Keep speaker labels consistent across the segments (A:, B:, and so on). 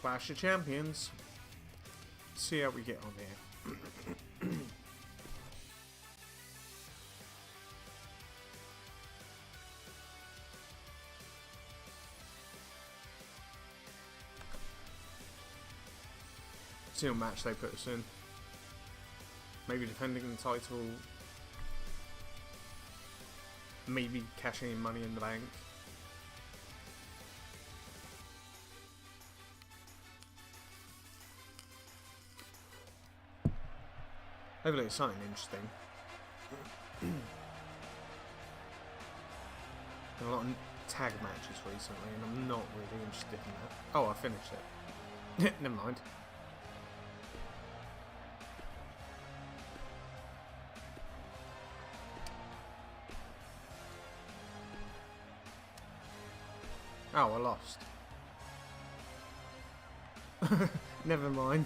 A: Clash of Champions. See how we get on here. See what match they put us in. Maybe defending the title. Maybe cashing in Money in the Bank. Hopefully it's something interesting. Been a lot of tag matches recently and I'm not really interested in that. Oh, I finished it. Never mind. Oh, I lost. Never mind.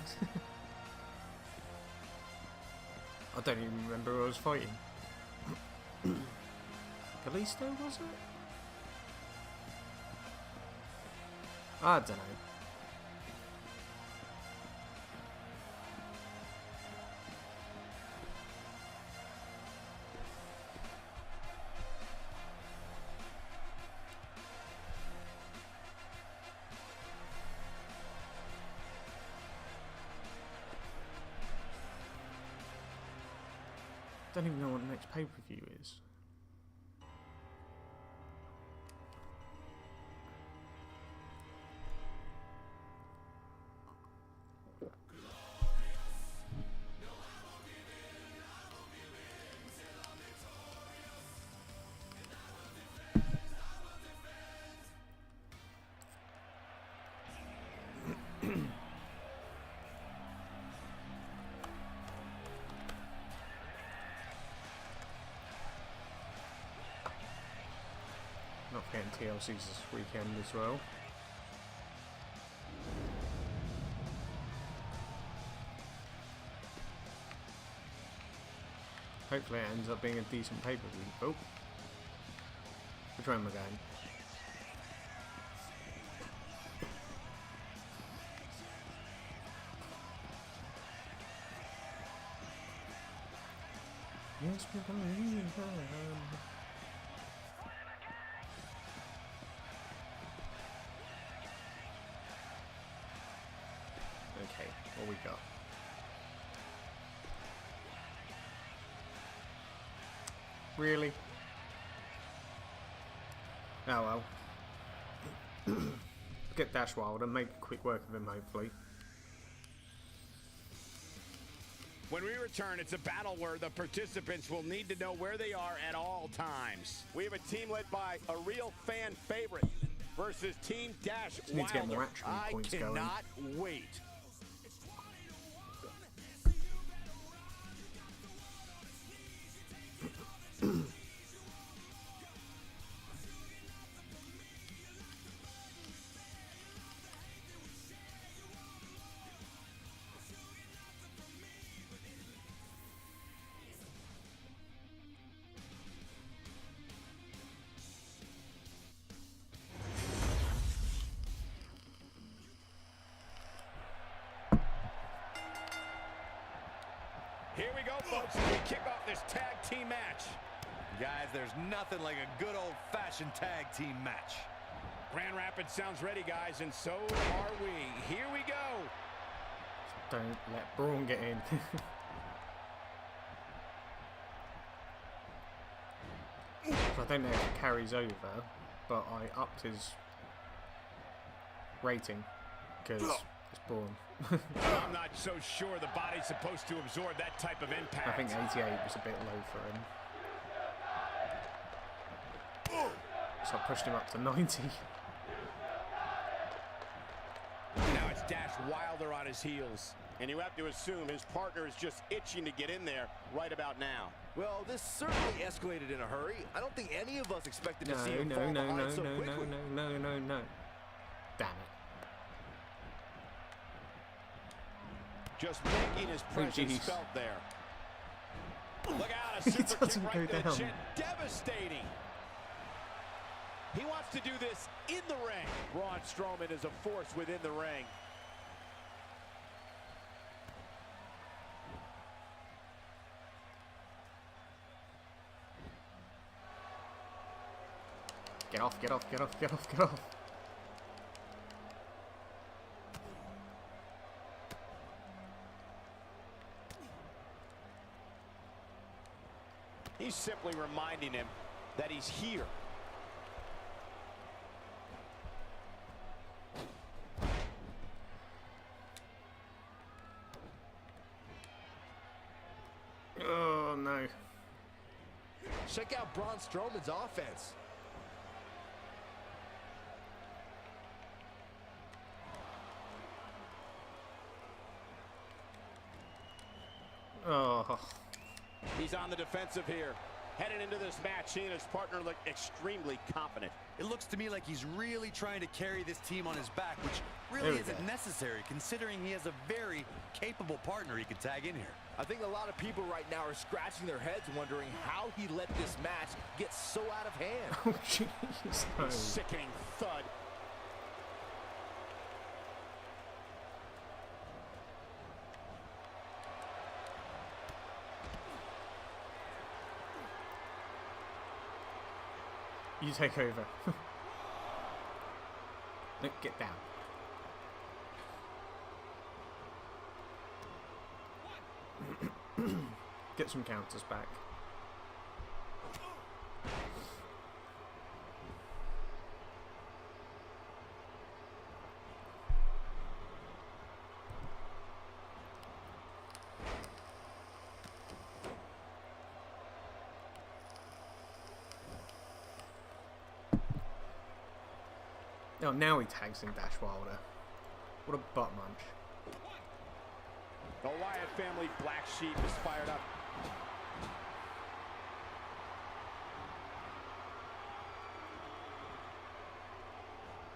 A: I don't even remember who I was fighting. Kalisto, was it? I don't know. Don't even know what the next pay-per-view is. Not forgetting TLC's this weekend as well. Hopefully it ends up being a decent pay-per-view. Oh. Which way am I going? Yes, we're coming. Okay, what we got? Really? Oh well. Get Dash Wild and make quick work of him, hopefully.
B: When we return, it's a battle where the participants will need to know where they are at all times. We have a team led by a real fan favorite versus Team Dash Wilder.
A: Need to get more action points going.
B: I cannot wait. Here we go, folks, as we kick off this tag team match.
C: Guys, there's nothing like a good old-fashioned tag team match.
B: Grand Rapids sounds ready, guys, and so are we. Here we go.
A: Don't let Braun get in. I don't know if it carries over, but I upped his rating because it's Braun.
B: I'm not so sure the body's supposed to absorb that type of impact.
A: I think 88 was a bit low for him. So I pushed him up to 90.
B: Now it's Dash Wilder on his heels. And you have to assume his partner is just itching to get in there right about now.
C: Well, this certainly escalated in a hurry. I don't think any of us expected to see him fall behind so quickly.
A: No. Damn it.
B: Just making his presence felt there. Look out, a super
A: doesn't
B: kick right
A: go
B: to the
A: down.
B: chin. Devastating. He wants to do this in the ring. Braun Strowman is a force within the ring.
A: off, get off, get off, get off, get off.
B: He's simply reminding him that he's here.
A: Oh, no.
C: Check out Braun Strowman's offense.
A: Oh.
B: He's on the defensive here. Heading into this match, he and his partner look extremely confident.
D: It looks to me like he's really trying to carry this team on his back, which really isn't necessary considering he has a very capable partner he could tag in here.
C: I think a lot of people right now are scratching their heads wondering how he let this match get so out of hand.
A: Oh, jeez. No.
B: Sickening thud.
A: You take over. Look, get down. Get some counters back. Oh, now he tags in Dash Wilder. What a butt munch.
B: The Wyatt family black sheep is fired up.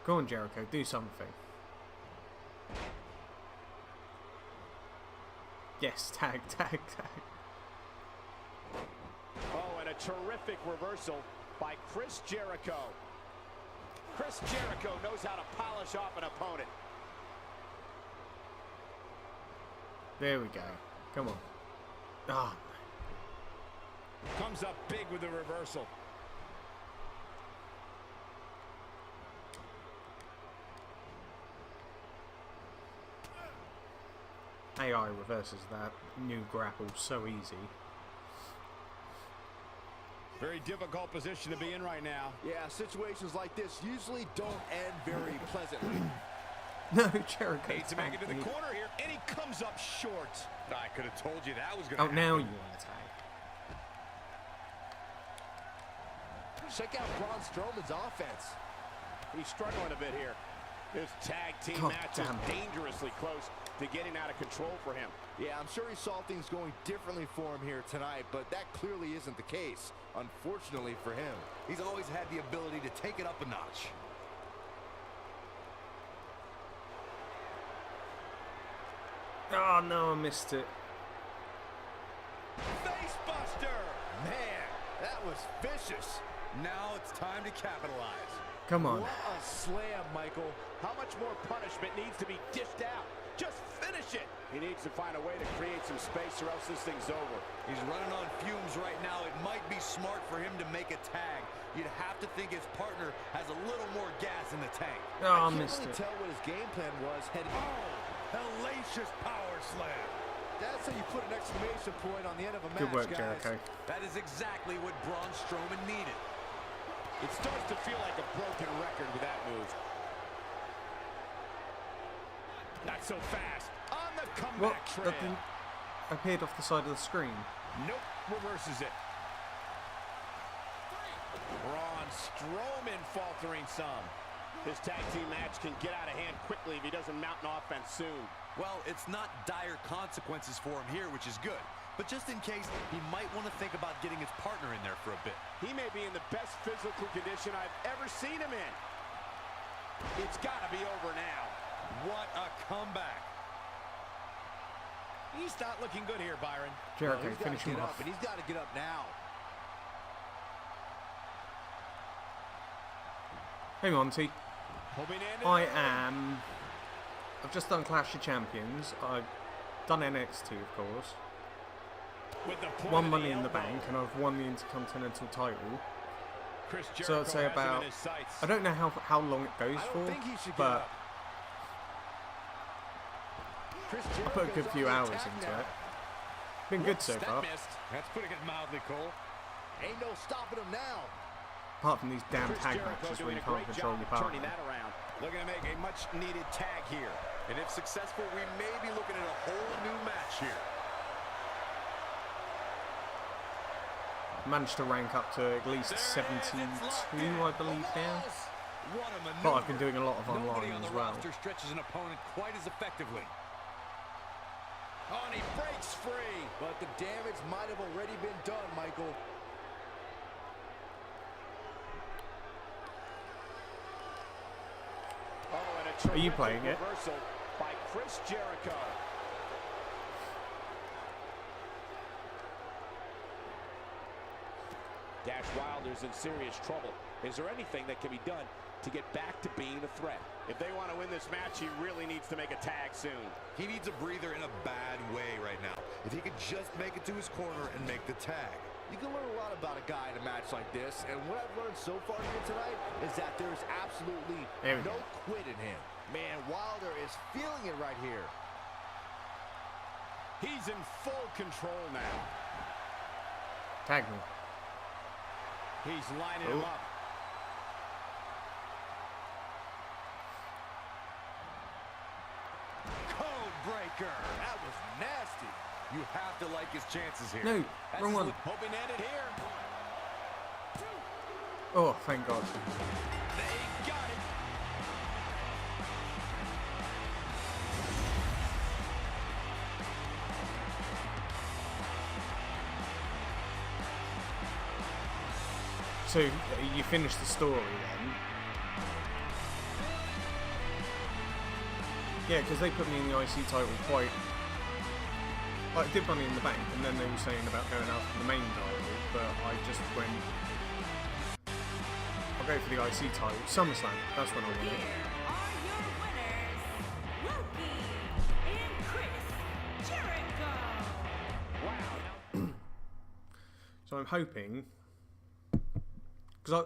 A: Go on, Jericho, do something. Yes, tag, tag, tag.
B: Oh, and a terrific reversal by Chris Jericho. Chris Jericho knows how to polish off an opponent.
A: There we go. Come on. Ah.
B: Comes up big with the reversal.
A: AI reverses that new grapple so easy.
B: Very difficult position to be in right now.
C: Yeah, situations like this usually don't end very pleasantly.
A: No, Jericho.
B: Needs to make it to the corner here, and he comes up short. I could have told you that was going to happen.
A: Now you want to tag.
C: Check out Braun Strowman's offense.
B: He's struggling a bit here. This tag team match is dangerously close to getting out of control for him.
C: Yeah, I'm sure he saw things going differently for him here tonight, but that clearly isn't the case, unfortunately for him.
D: He's always had the ability to take it up a notch.
A: Oh, no, I missed it.
C: Facebuster! Man, that was vicious.
D: Now it's time to capitalize.
A: Come on.
C: What a slam, Michael.
B: How much more punishment needs to be dished out? Just finish it. He needs to find a way to create some space or else this thing's over.
D: He's running on fumes right now. It might be smart for him to make a tag. You'd have to think his partner has a little more gas in the tank.
A: Oh, I
C: can't
A: missed
C: really
A: it.
C: tell what his game plan was heading.
D: Hellacious power slam.
C: That's how you put an exclamation point on the end of a match,
A: Good work,
C: guys.
A: Jericho.
D: That is exactly what Braun Strowman needed.
B: It starts to feel like a broken record with that move. Not so fast. On the
A: What?
B: comeback trail.
A: That didn't appeared off the side of the screen.
B: Nope, reverses it. Braun Strowman faltering some. This tag team match can get out of hand quickly if he doesn't mount an offense soon.
D: Well, it's not dire consequences for him here, which is good. But just in case, he might want to think about getting his partner in there for a bit.
B: He may be in the best physical condition I've ever seen him in. It's got to be over now.
D: What a comeback.
B: He's not looking good here, Byron.
A: Jericho,
C: He's
A: finish
C: gotta
A: him
C: get
A: off.
C: up, and he's got to get up now.
A: Hey, Monty.
B: Hoping to end it.
A: I've just done Clash of Champions. I've done NXT, of course.
B: With the point
A: Won
B: of
A: Money in the
B: elbow.
A: Bank, and I've won the Intercontinental title.
B: Chris
A: So I'd say
B: Jericho has him
A: about,
B: in his sights.
A: I don't know how long it goes
C: I
A: for,
C: don't think he should get
A: but
C: up. Chris
A: I put a good
C: Jericho's
A: few
C: on the
A: hours
C: attack
A: into
C: now.
A: it. Been good so
B: That
A: far,
B: missed. That's putting it mildly, Cole.
C: Ain't no stopping him now.
A: apart from these damn
B: Chris
A: tag
B: Jericho
A: matches where
B: doing
A: you
B: a
A: can't
B: great
A: control
B: job
A: your
B: of
A: partner.
B: turning that around. Looking to make a much-needed tag here.
D: And if successful, we may be looking at a whole new match here.
A: Managed to rank up to at least 72, I believe now.
D: What a maneuver.
A: But I've been doing a lot of
D: Nobody
A: online
D: on the
A: as well.
D: roster stretches an opponent quite as effectively.
B: Oh, and he breaks free.
C: But the damage might have already been done, Michael.
B: Oh, and a
A: Are you
B: terrific
A: playing it?
B: reversal by Chris Jericho. Dash Wilder's in serious trouble. Is there anything that can be done to get back to being a threat? If they want to win this match, he really needs to make a tag soon.
D: He needs a breather in a bad way right now. If he could just make it to his corner and make the tag.
C: You can learn a lot about a guy in a match like this, and what I've learned so far here tonight is that there's absolutely no quit in him. Man, Wilder is feeling it right here.
B: He's in full control now.
A: Tag me.
B: He's lining him up.
D: Code breaker. That was nasty. You have to like his chances here.
A: No, wrong one.
B: Hoping to end it here.
A: Oh, thank God.
B: They got it.
A: So you finished the story then? Yeah, because they put me in the IC title quite... I did Money in the Bank, and then they were saying about going after the main title, but I just went... I'll go for the IC title. SummerSlam, that's when I won it.
E: Here are your winners, Loki and Chris Jericho.
B: Wow.
A: So I'm hoping... Because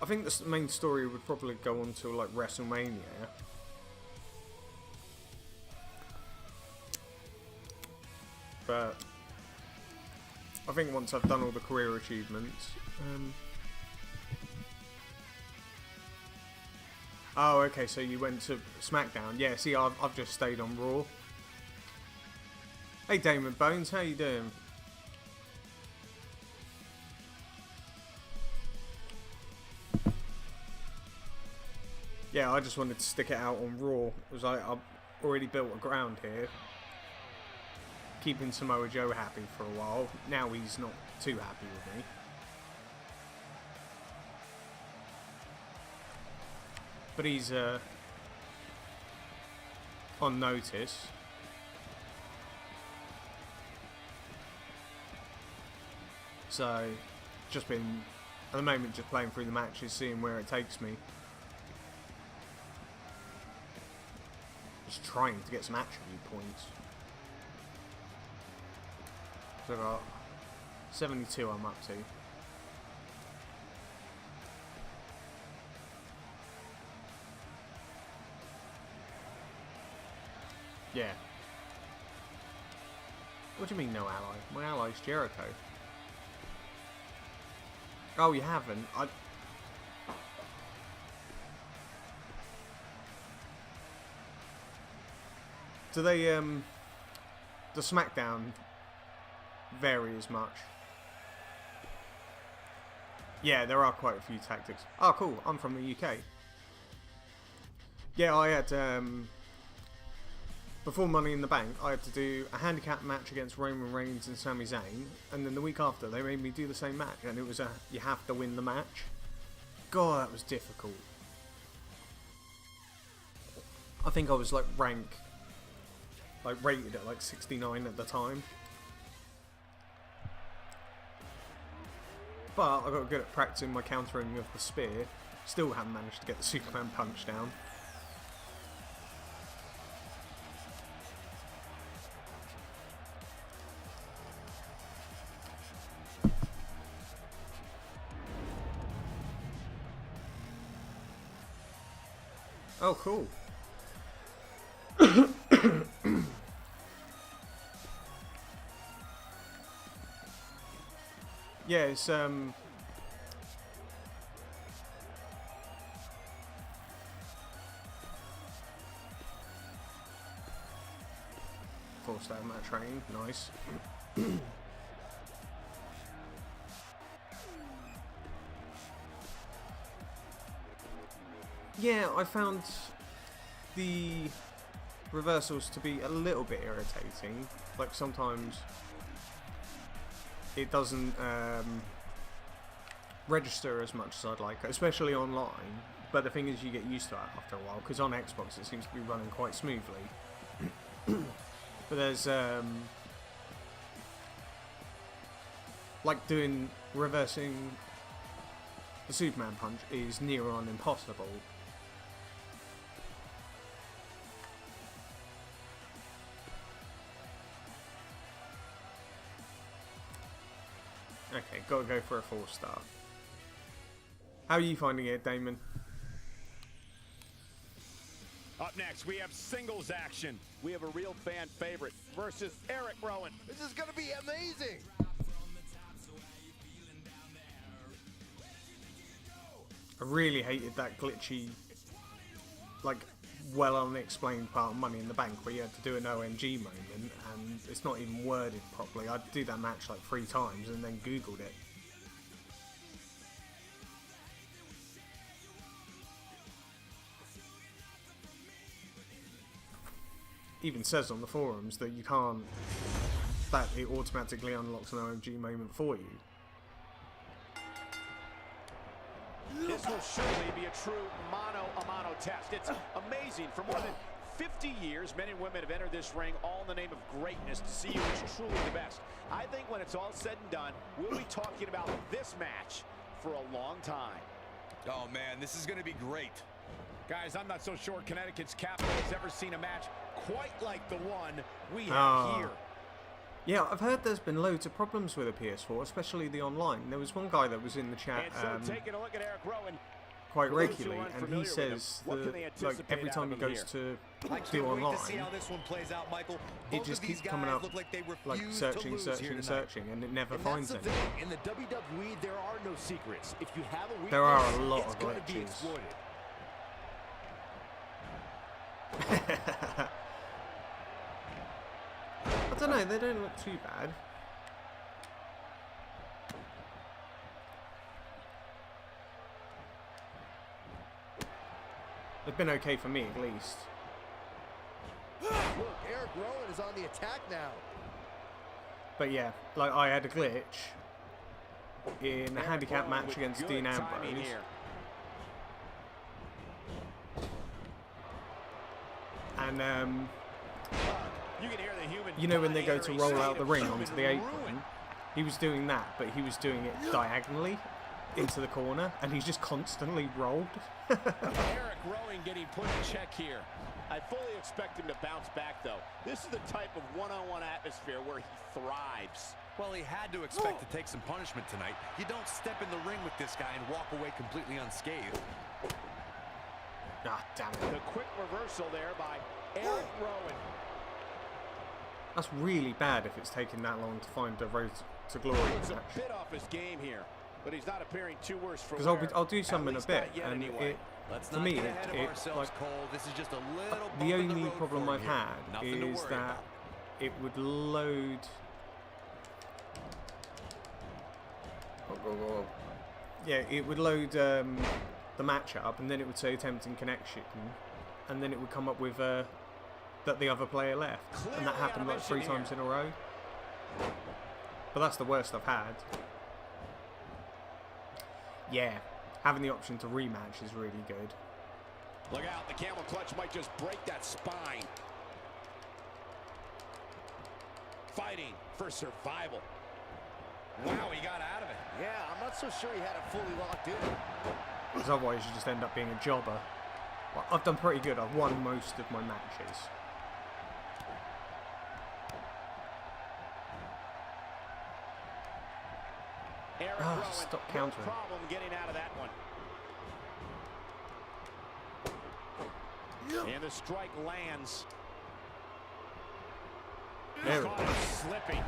A: I think the main story would probably go on to like WrestleMania. But I think once I've done all the career achievements. Oh, okay. So you went to SmackDown. Yeah. See, I've just stayed on Raw. Hey, Damon Bones, how you doing? Yeah, I just wanted to stick it out on Raw. It was like, I've already built a ground here. Keeping Samoa Joe happy for a while. Now he's not too happy with me. But he's on notice. So, just been, at the moment, just playing through the matches, seeing where it takes me. Just trying to get some attribute points. So I've got 72 I'm up to. Yeah. What do you mean no ally? My ally's Jericho. Oh, you haven't? Do they, the SmackDown vary as much? Yeah, there are quite a few tactics. Oh, cool. I'm from the UK. Yeah, I had, before Money in the Bank, I had to do a handicap match against Roman Reigns and Sami Zayn, and then the week after, they made me do the same match, and it was you have to win the match. God, that was difficult. I think I was, like, rated at, like, 69 at the time. But I got good at practicing my countering of the spear. Still haven't managed to get the Superman punch down. Oh, cool. Yeah, it's forced out that train, nice. Yeah, I found the reversals to be a little bit irritating. Like sometimes it doesn't register as much as I'd like, especially online. But the thing is, you get used to it after a while, because on Xbox it seems to be running quite smoothly. But there's like reversing the Superman punch is near on impossible. Okay, gotta go for a 4-star. How are you finding it, Damon?
B: Up next, we have singles action. We have a real fan favorite versus Eric Rowan.
C: This is going to be amazing.
A: I really hated that glitchy, like, well unexplained part of Money in the Bank where you had to do an OMG moment and it's not even worded properly. I'd do that match like 3 times and then Googled it. Even says on the forums that you can't, that it automatically unlocks an OMG moment for you.
B: This will surely be a true mano-a-mano test. It's amazing. For more than 50 years, men and women have entered this ring all in the name of greatness to see who is truly the best. I think when it's all said and done, we'll be talking about this match for a long time.
D: Oh, man, this is going to be great.
B: Guys, I'm not so sure Connecticut's capital has ever seen a match quite like the one we have here.
A: Yeah, I've heard there's been loads of problems with the PS4, especially the online. There was one guy that was in the chat
B: taking a look at Eric Rowan,
A: quite regularly, and he says that like every time he goes to do online, it just keeps coming up like searching, and it never finds anything.
C: In the WWE, there are no secrets. If you have a weakness,
A: there are a lot of glitches. I don't know, they don't look too bad. They've been okay for me, at least.
C: Look, Eric Rowan is on the attack now.
A: But yeah, like I had a glitch in a handicap match against Dean Ambrose. And you know when they go to roll out the ring onto the apron, he was doing that, but he was doing it diagonally into the corner, and he's just constantly rolled.
B: Eric Rowan getting put in check here. I fully expect him to bounce back, though. This is the type of one-on-one atmosphere where he thrives.
D: Well, he had to expect to take some punishment tonight. You don't step in the ring with this guy and walk away completely unscathed.
A: Ah, damn it.
B: The quick reversal there by Eric Rowan.
A: That's really bad if it's taking that long to find the road to glory
B: He's
A: match.
B: a bit off his game here, but he's not appearing too worse for
A: because I'll do some in a bit, and
B: anyway.
A: for me, like,
D: Cole. This is just a little
A: the only problem I've had is that it would load. Yeah, it would load the match up, and then it would say attempting connection, and then it would come up with that the other player left, and that happened like 3 times in a row. But that's the worst I've had. Yeah, having the option to rematch is really good.
B: Look out, the camel clutch might just break that spine. Fighting for survival. Wow, he got out of it.
C: Yeah, I'm not so sure he had it fully locked in.
A: Because otherwise you just end up being a jobber. Well, I've done pretty good. I've won most of my matches. Stop countering.
B: No problem getting out of that one. And the strike lands.
A: There we go.
B: Slipping.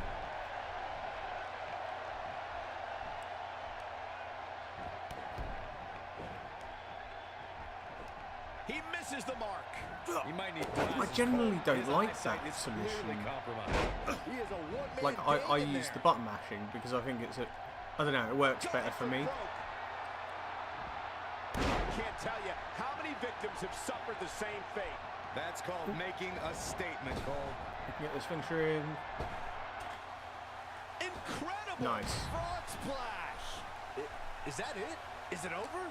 B: He misses the mark.
D: He might need
A: I generally don't like that submission. Like, I use the button mashing because I think it's I don't know, it works better for me.
B: Can't tell you how many victims have suffered the same fate.
D: That's called making a statement, Cole.
A: I can get this finisher in.
B: Incredible.
A: Nice.
C: Frog splash. Is that it? Is it over?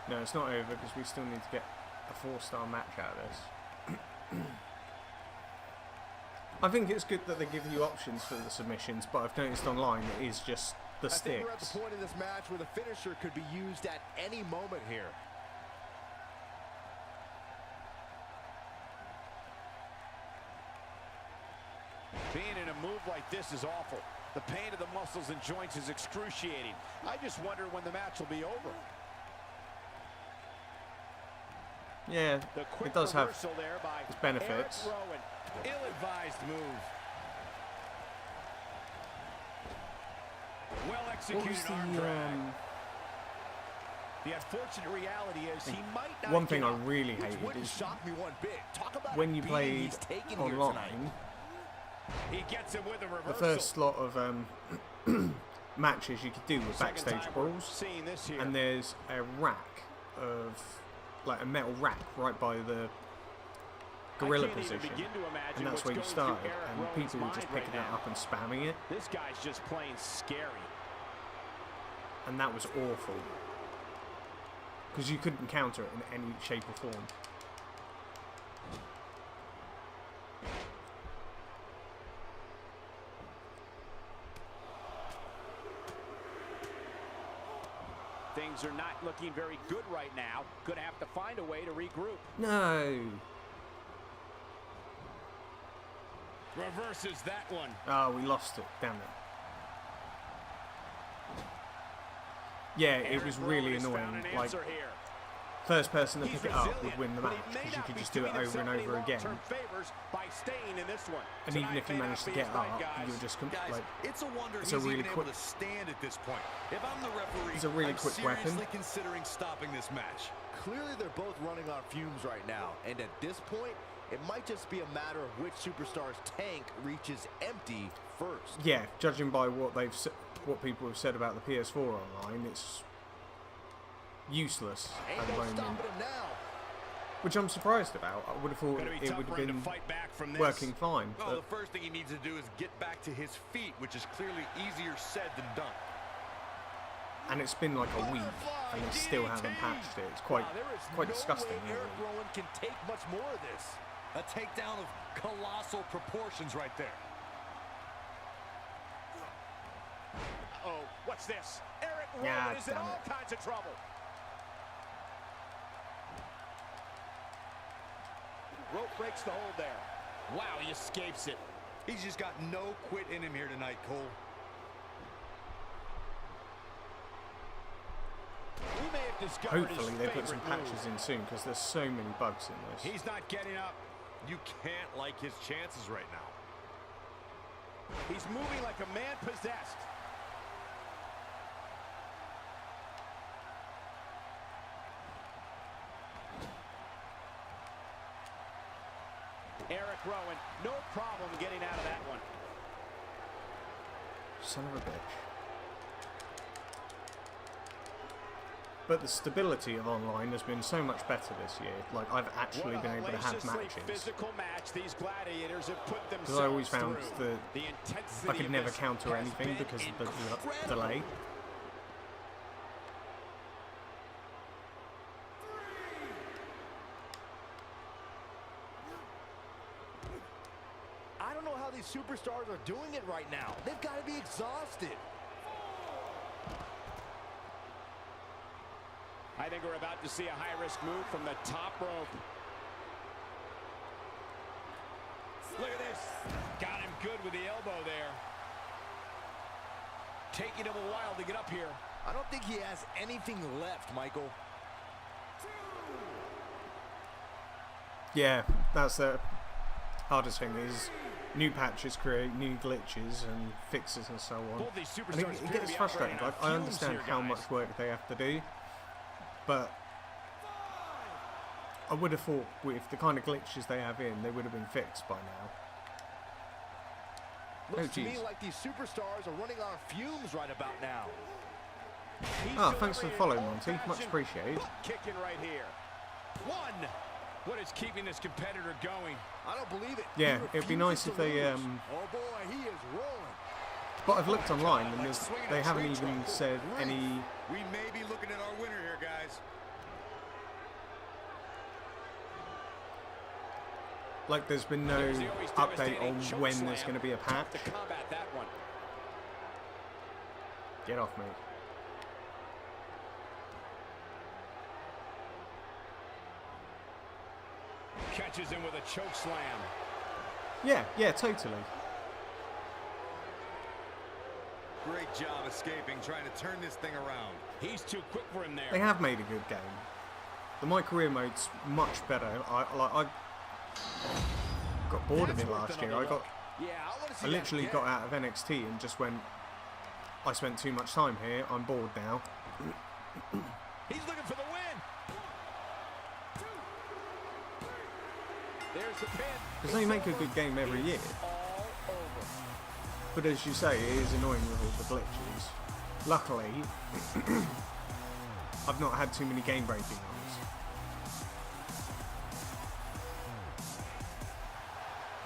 A: No, it's not over because we still need to get a 4-star match out of this. I think it's good that they give you options for the submissions, but I've noticed online it is just the sticks.
C: I think we're at the point in this match where the finisher could be used at any moment here.
B: Being in a move like this is awful. The pain of the muscles and joints is excruciating. I just wonder when the match will be over.
A: Yeah, it does have its benefits.
B: Ill-advised move. Well executed. The unfortunate reality is he might not.
A: One thing I really hated is when you played online,
B: he gets him with a reversal.
A: the first lot of matches you could do with backstage brawls, and there's a rack of, like a metal rack right by the gorilla position, and that's where you started, and people were just picking it up and spamming it.
B: This guy's just plain scary.
A: And that was awful. Because you couldn't counter it in any shape or form.
B: Things are not looking very good right now. Gonna have to find a way to regroup.
A: No.
B: Reverses that one.
A: Oh, we lost it. Damn it. Yeah, it was really annoying. Like, first person to pick it up would win the match because you could just do it over and over again. And even if you managed to get up, you were just like, it's a really quick. It's a really quick weapon.
D: Considering stopping this match.
C: Clearly, they're both running on fumes right now, and at this point, it might just be a matter of which superstar's tank reaches empty first.
A: Yeah, judging by what people have said about the PS4 online, it's useless at the moment. Which I'm surprised about. I would have thought it would have been working fine.
D: Well, the first thing he needs to do is get back to his feet, which is clearly easier said than done.
A: And it's been like a week, and they still haven't patched it. It's quite disgusting.
C: Eric Rowan can take much more of this.
D: A takedown of colossal proportions right there.
B: Oh, what's this? Eric Rowan is in all kinds of trouble. Rope breaks the hold there. Wow, he escapes it.
D: He's just got no quit in him here tonight, Cole.
B: We may have discovered
A: hopefully they put some patches in soon because there's so many bugs in this.
B: He's not getting up.
D: You can't like his chances right now.
B: He's moving like a man possessed. Eric Rowan, no problem getting out of that one.
A: Son of a bitch. But the stability of online has been so much better this year. Like, I've actually been able to have matches. Because I always found that I could never counter anything because of the delay.
C: I don't know how these superstars are doing it right now. They've got to be exhausted.
B: I think we're about to see a high-risk move from the top rope. Look at this. Got him good with the elbow there. Taking him a while to get up here.
C: I don't think he has anything left, Michael.
A: Yeah, that's the hardest thing is new patches create new glitches and fixes and so on. And it gets frustrating. Like, I understand how much work they have to do, but I would have thought with the kind of glitches they have in, they would have been fixed by now.
C: Looks to me like these superstars are running on fumes right about now.
A: Ah, thanks for the follow, Monty. Much appreciated.
B: Kicking right here. One. What is keeping this competitor going?
C: I don't believe it.
A: Yeah, it'd be nice if they
C: Oh boy, he is rolling.
A: But I've looked online and they haven't even said any.
D: We may be looking at our winner here, guys.
A: Like, there's been no update on when there's going to be a patch. Get off me.
B: Catches him with a choke slam.
A: Yeah, totally.
D: Great job escaping, trying to turn this thing around.
B: He's too quick for him there.
A: They have made a good game. My career mode's much better. I got bored of it last year. I literally got out of NXT and just went, I spent too much time here. I'm bored now.
B: He's looking for the win. There's the pin.
A: Because they make a good game every year.
B: All over.
A: But as you say, it is annoying with all the glitches. Luckily, I've not had too many game-breaking ones.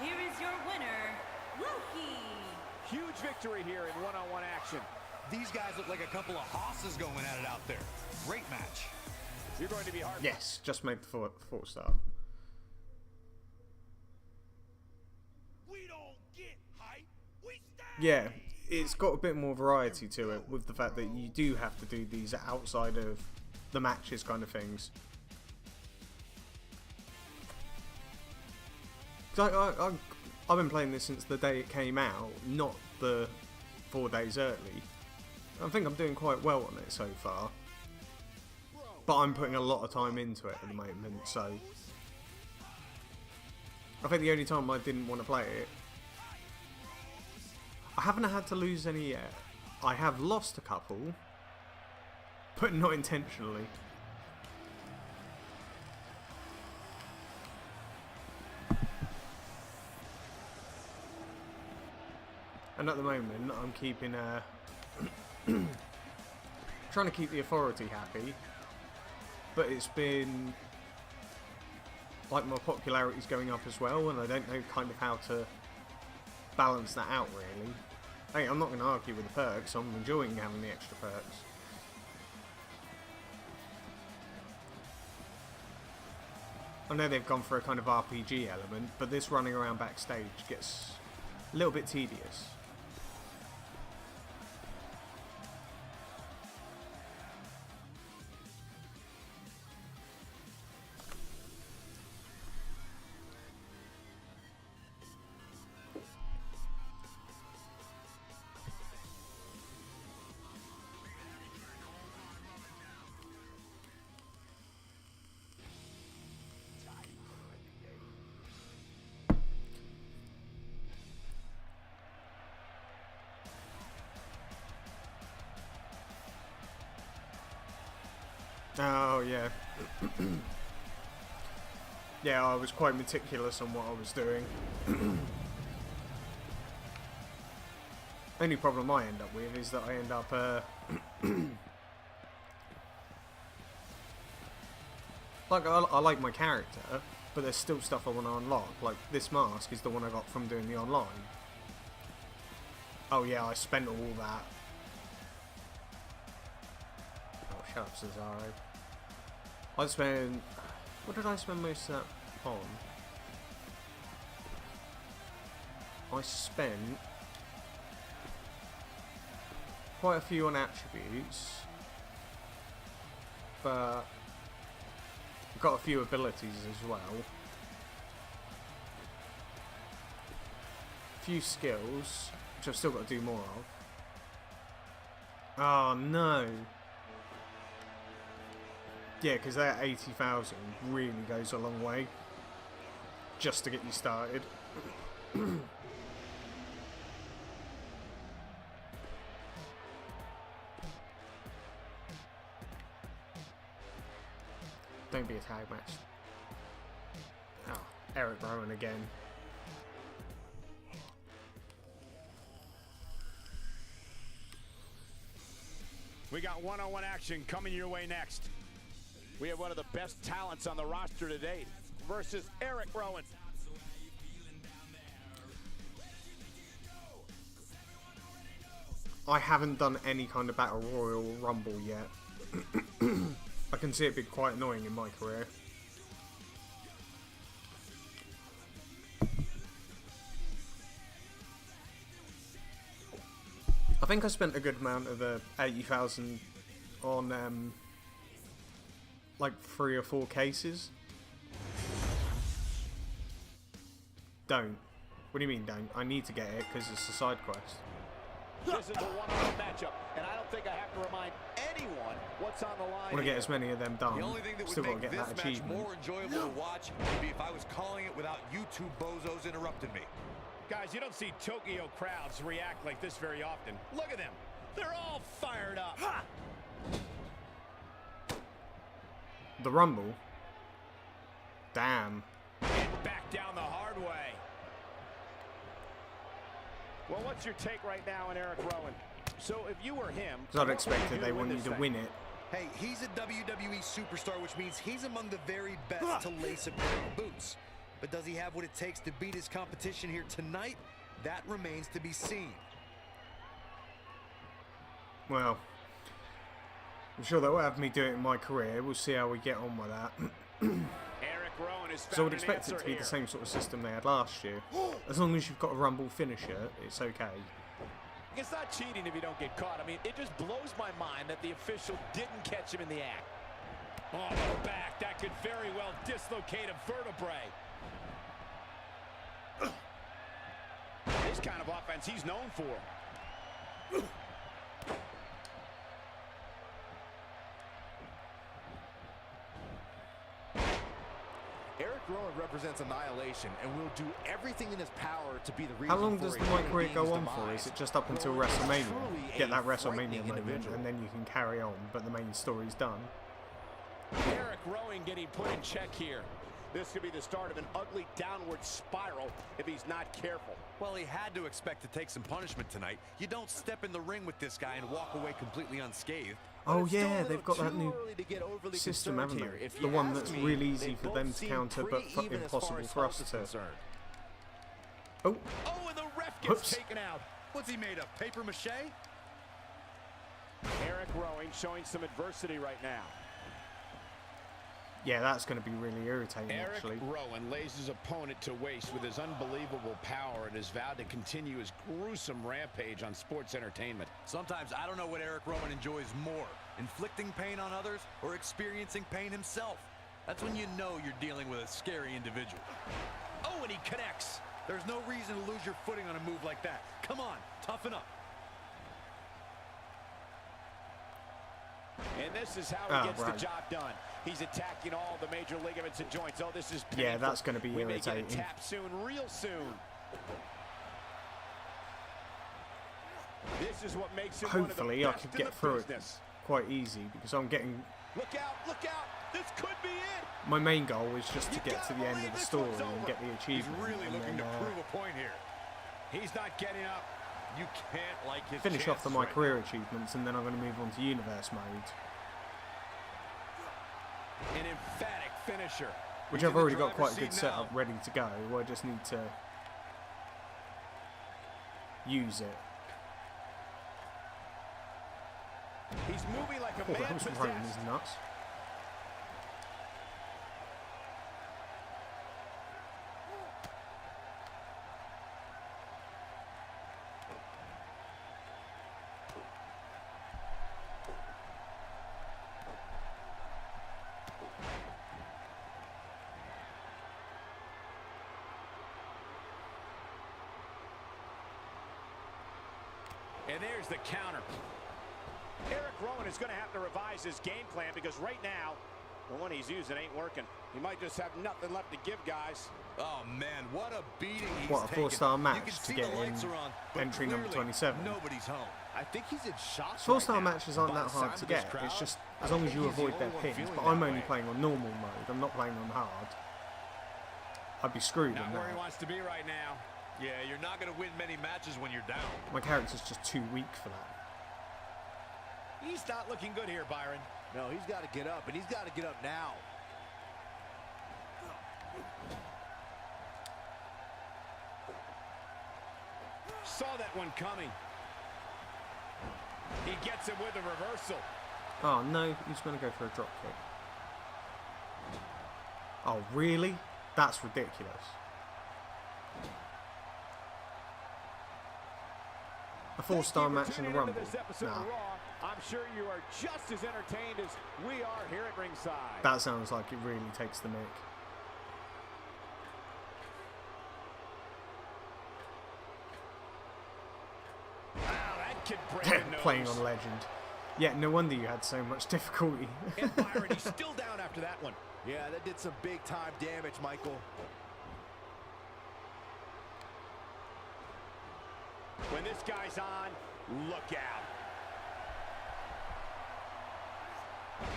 E: Here is your winner, Loki.
B: Huge victory here in one-on-one action.
D: These guys look like a couple of hosses going at it out there. Great match.
B: You're going to be hard.
A: Yes, just made the four star.
B: We don't get hype. We stay.
A: Yeah, it's got a bit more variety to it with the fact that you do have to do these outside of the matches kind of things. I've been playing this since the day it came out, not the 4 days early. I think I'm doing quite well on it so far. But I'm putting a lot of time into it at the moment, so I think the only time I didn't want to play it, I haven't had to lose any yet. I have lost a couple, but not intentionally. And at the moment, I'm keeping trying to keep the authority happy, but it's been like my popularity's going up as well, and I don't know kind of how to balance that out really. Hey, I'm not going to argue with the perks. I'm enjoying having the extra perks. I know they've gone for a kind of RPG element, but this running around backstage gets a little bit tedious. Oh, yeah. Yeah, I was quite meticulous on what I was doing. Only problem I end up with is that I end up, like, I like my character, but there's still stuff I want to unlock. Like, this mask is the one I got from doing the online. Oh yeah, I spent all that. Oh, shut up, Cesaro. I spent... What did I spend most of that on? I spent quite a few on attributes, but I've got a few abilities as well. A few skills, which I've still got to do more of. Oh no! Yeah, because that 80,000 really goes a long way. just to get you started. Don't be a tag match. Oh, Eric Rowan again.
B: We got one-on-one action coming your way next. We have one of the best talents on the roster to date versus Eric Rowan.
A: I haven't done any kind of Battle Royal Rumble yet. I can see it being quite annoying in my career. I think I spent a good amount of the 80,000 on like 3 or 4 cases. Don't. What do you mean don't? I need to get it because it's a side quest.
B: This is a one-on-one matchup, and I don't think I have to remind anyone what's on the line.
A: I want to get as many of them done.
D: The only thing that
A: Still
D: would
A: got to
D: make
A: get
D: this
A: that
D: match
A: achievement.
D: more enjoyable to watch would be if I was calling it without you two bozos interrupting me.
B: Guys, you don't see Tokyo crowds react like this very often. Look at them. They're all fired up. Ha!
A: The Rumble? Damn.
B: And back down the hard way. Well, what's your take right now on Eric Rowan? So if you were him...
A: Because I'd expected they want you to win it.
D: Hey, he's a WWE superstar, which means he's among the very best to lace a pair of boots. But does he have what it takes to beat his competition here tonight? That remains to be seen.
A: Well, I'm sure they'll have me do it in my career. We'll see how we get on with that.
B: Eric Rowan is
A: So I would expect it to be the same sort of system they had last year. As long as you've got a Rumble finisher, it's okay.
B: It's not cheating if you don't get caught. I mean, it just blows my mind that the official didn't catch him in the act. On the back, that could very well dislocate a vertebrae. This kind of offense he's known for.
C: Eric Rowan represents annihilation and will do everything in his power to be the reason.
A: How long
C: for
A: does
C: a
A: the
C: human
A: mic career go
C: being's
A: on for?
C: demise.
A: Is it just up until
C: Rowan is
A: WrestleMania?
C: truly
A: Get
C: a
A: that WrestleMania
C: frightening
A: moment
C: individual.
A: and then you can carry on, but the main story's done.
B: Eric Rowan getting put in check here. This could be the start of an ugly downward spiral if he's not careful.
D: Well, he had to expect to take some punishment tonight. You don't step in the ring with this guy and walk away completely unscathed.
A: Oh
C: It's still a
A: yeah,
C: little
A: they've got that
C: too
A: new
C: early to get overly
A: system,
C: concerned
A: haven't
C: here.
A: they?
C: If
A: The
C: you
A: one
C: ask
A: that's
C: me,
A: really easy
C: they
A: for
C: both
A: them to
C: seem
A: counter, but
C: pretty even as far
A: impossible
C: as
A: for
C: health
A: us
C: is
A: to.
C: concerned.
A: Oh,
B: Oh, and the ref gets
A: Whoops.
B: taken out.
D: What's he made of, paper mache?
B: Eric Rowan showing some adversity right now.
A: yeah, that's going to be really irritating
F: Eric
A: actually.
F: Rowan lays his opponent to waste with his unbelievable power and has vowed to continue his gruesome rampage on sports entertainment.
D: Sometimes I don't know what Eric Rowan enjoys more, inflicting pain on others or experiencing pain himself. That's when you know you're dealing with a scary individual.
B: Oh, and he connects.
D: There's no reason to lose your footing on a move like that. Come on, toughen up.
B: And this is how he gets
A: right.
B: the job done. He's attacking all the major ligaments and joints. Oh, this is painful.
A: Yeah, that's going to be
B: We may get a
A: irritating.
B: tap soon, real soon. This is what makes him
A: Hopefully, I
B: one of the
A: could
B: best in
A: get
B: the
A: through it
B: business.
A: quite easy because I'm getting.
B: Look out, look out. This could be it.
A: My main goal is just to
B: You
A: get to the
B: gotta
A: end of
B: believe
A: the
B: this
A: story
B: one's
A: and
B: over.
A: get the
D: He's
A: achievement.
D: really
A: and
D: looking
A: then,
D: to prove a point here.
B: He's not getting up.
F: You can't like his
A: finish off
F: chances
A: my
F: right
A: career achievements, and then I'm going to move on to universe mode,
B: An emphatic finisher.
A: which
D: He's
A: I've
D: in the
A: already got quite
D: driver's
A: a good
D: seat
A: setup
D: now.
A: ready to go. I just need to use it.
B: He's moving like a
A: Oh,
B: man
A: that was
B: possessed.
A: running his nuts.
B: And there's the counter. Eric Rowan is going to have to revise his game plan because right now, the one he's using ain't working.
F: He might just have nothing left to give, guys.
C: Oh man, what a beating he's
A: What a
C: taken.
A: 4-star
C: You
A: match
C: can
A: to
C: see
A: get
C: the lights
A: in
C: are on, but
A: entry number
C: clearly
A: 27.
C: Nobody's home. I think he's in shock.
A: 4-star
C: right now.
A: matches aren't
C: By
A: that
C: the
A: hard
C: sign
A: to
C: of this
A: get.
C: crowd,
A: It's just
C: I
A: as long as
C: think
A: you
C: he's the
A: avoid their
C: only one
A: pins.
C: feeling
A: But
C: that
A: I'm only
C: way.
A: playing on normal mode. I'm not playing on hard. I'd be screwed
F: Not
A: in
F: where he
A: that.
F: wants to be right now.
C: Yeah, you're not going to win many matches when you're down.
A: My character's just too weak for that.
F: He's not looking good here, Byron.
C: No, he's got to get up, and he's got to get up now.
F: Saw that one coming. He gets it with a reversal.
A: Oh no, he's going to go for a drop kick. Oh really? That's ridiculous. A 4-star match in the Rumble? Nah.
B: I'm sure you are just as entertained as we are here at ringside.
A: That sounds like it really takes the mick.
F: Wow, that kid breaking a nose.
A: Playing on Legend. Yeah, no wonder you had so much difficulty.
F: And Byron, he's still down after that one.
C: Yeah, that did some big-time damage, Michael.
B: When this guy's on, look out.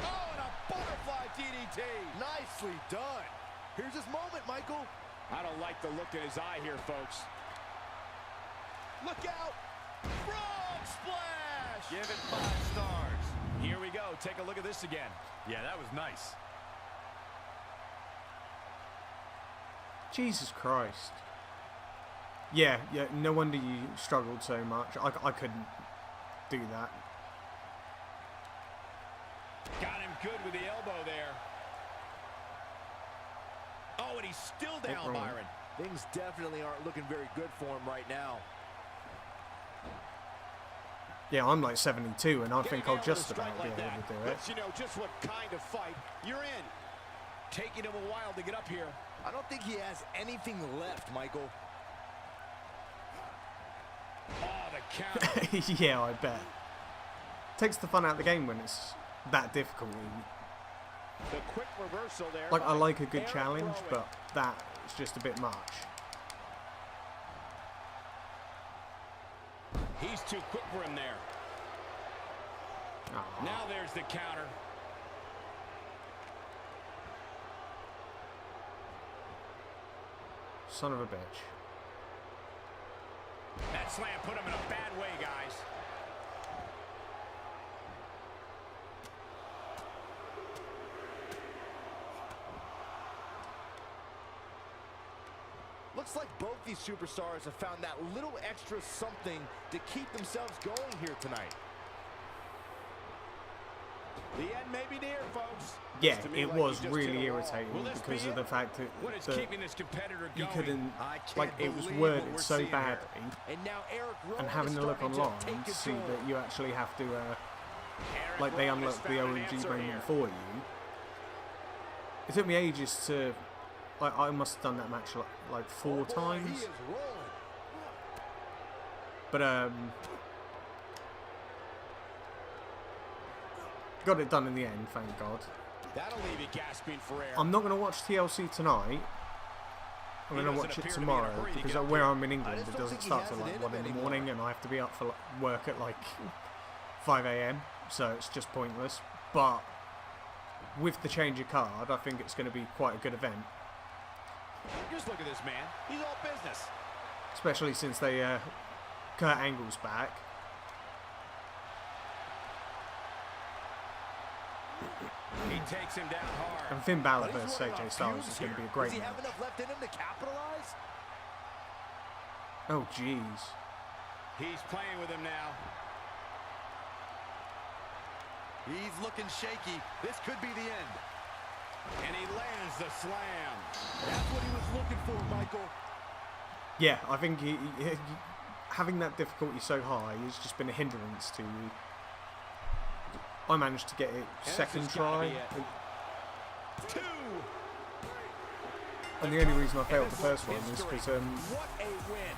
C: Oh, and a butterfly DDT. Nicely done. Here's his moment, Michael.
F: I don't like the look in his eye here, folks.
C: Look out. Frog splash.
F: Give it 5 stars. Here we go. Take a look at this again.
C: Yeah, that was nice.
A: Jesus Christ. Yeah, no wonder you struggled so much. I couldn't do that.
F: Got him good with the elbow there. Oh, and he's still down,
A: wrong.
F: Byron.
C: Things definitely aren't looking very good for him right now.
A: Yeah, I'm like 72 and I think I'll just about be able to do it.
B: Lets you know just what kind of fight you're in.
F: Taking him a while to get up here.
C: I don't think he has anything left, Michael.
F: Oh, the counter.
A: Yeah, I bet. Takes the fun out of the game when it's that difficult.
B: The quick reversal there.
A: Like, I
B: by
A: like a good
B: Eric
A: challenge,
B: Rowan.
A: but that is just a bit much.
F: He's too quick for him there.
A: Aw.
F: Now there's the counter.
A: Son of a bitch.
F: That slam put him in a bad way, guys.
C: Looks like both these superstars have found that little extra something to keep themselves going here tonight.
B: The end may be near, folks.
A: Yeah,
B: Looks to me
A: it
B: like
A: was
B: he just
A: really
B: hit a wall.
A: irritating
B: Will this
A: because
B: be
A: of
B: it?
A: the fact
F: What is
A: that
F: keeping this competitor
A: you
F: going?
A: couldn't,
C: I can't
A: like, it was
C: believe what
A: worded
C: we're
A: so
C: seeing here.
A: badly,
C: And now Eric Rowan
A: and having
C: is
A: to look
C: starting to
A: online
C: take
A: to see
C: control.
A: that you actually have to,
B: Eric
A: like, they
B: Rowan has
A: unlock the
B: found an
A: OG
B: answer
A: moment
B: here.
A: for you. It took me ages to, like, I must have done that match like 4
C: Oh boy,
A: times,
C: He is rolling.
A: but got it done in the end, thank God.
F: That'll leave you gasping for air.
A: I'm not going to watch TLC tonight. I'm going to
F: doesn't
A: watch
F: appear
A: it
F: to be in a
A: tomorrow
F: hurry to
A: because
F: get up
A: where
F: here.
A: I'm in England,
C: just
A: it
C: don't
A: doesn't
C: think he
A: start
C: has
A: till
C: it
A: like
C: in
A: 1
C: him
A: in the
C: anymore.
A: morning, and I have to be up for like, work at like 5 AM, so it's just pointless. But with the change of card, I think it's going to be quite a good event,
F: Just look at this man. He's all business.
A: especially since they Kurt Angle's back.
F: He takes him down hard.
A: And Finn Balor
C: But he's
A: versus
C: running
A: AJ
C: on
A: Styles
C: fumes
A: is going to be
C: here.
A: a great
C: Does he have
A: match.
C: enough left in him to capitalize?
A: Oh jeez.
F: He's playing with him now.
C: He's looking shaky. This could be the end.
F: And he lands the slam.
C: That's what he was looking for, Michael.
A: Yeah, I think having that difficulty so high has just been a hindrance to you. I managed to get it
F: this
A: second
F: has gotta
A: try,
F: be it. 2.
A: and the only reason I failed
F: And
A: the
F: this
A: first one is
F: history.
A: because
F: What a win.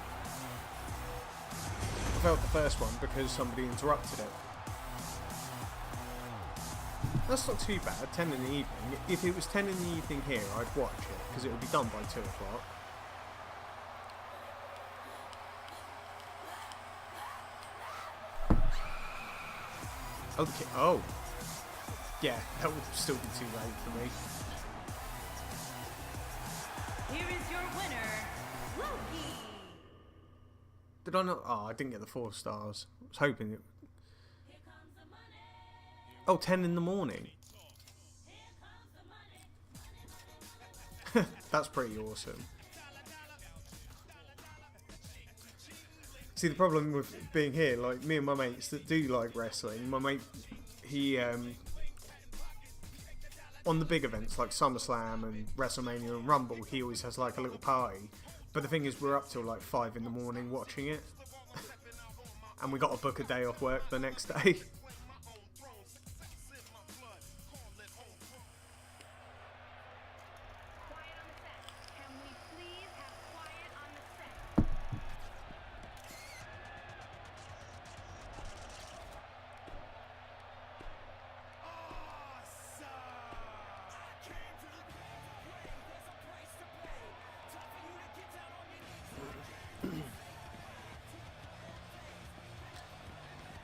A: I failed the first one because somebody interrupted it. That's not too bad, 10 in the evening. If it was 10 in the evening here, I'd watch it, because it would be done by 2 o'clock. Okay, oh. Yeah, that would still be too late for me.
E: Here is your winner, Loki.
A: Did I not? Oh, I didn't get the 4 stars. I was hoping it... Oh, 10 in the morning. That's pretty awesome. See, the problem with being here, like, me and my mates that do like wrestling, my mate, he, on the big events like SummerSlam and WrestleMania and Rumble, he always has like a little party. But the thing is, we're up till like 5 in the morning watching it. And we got to book a day off work the next day.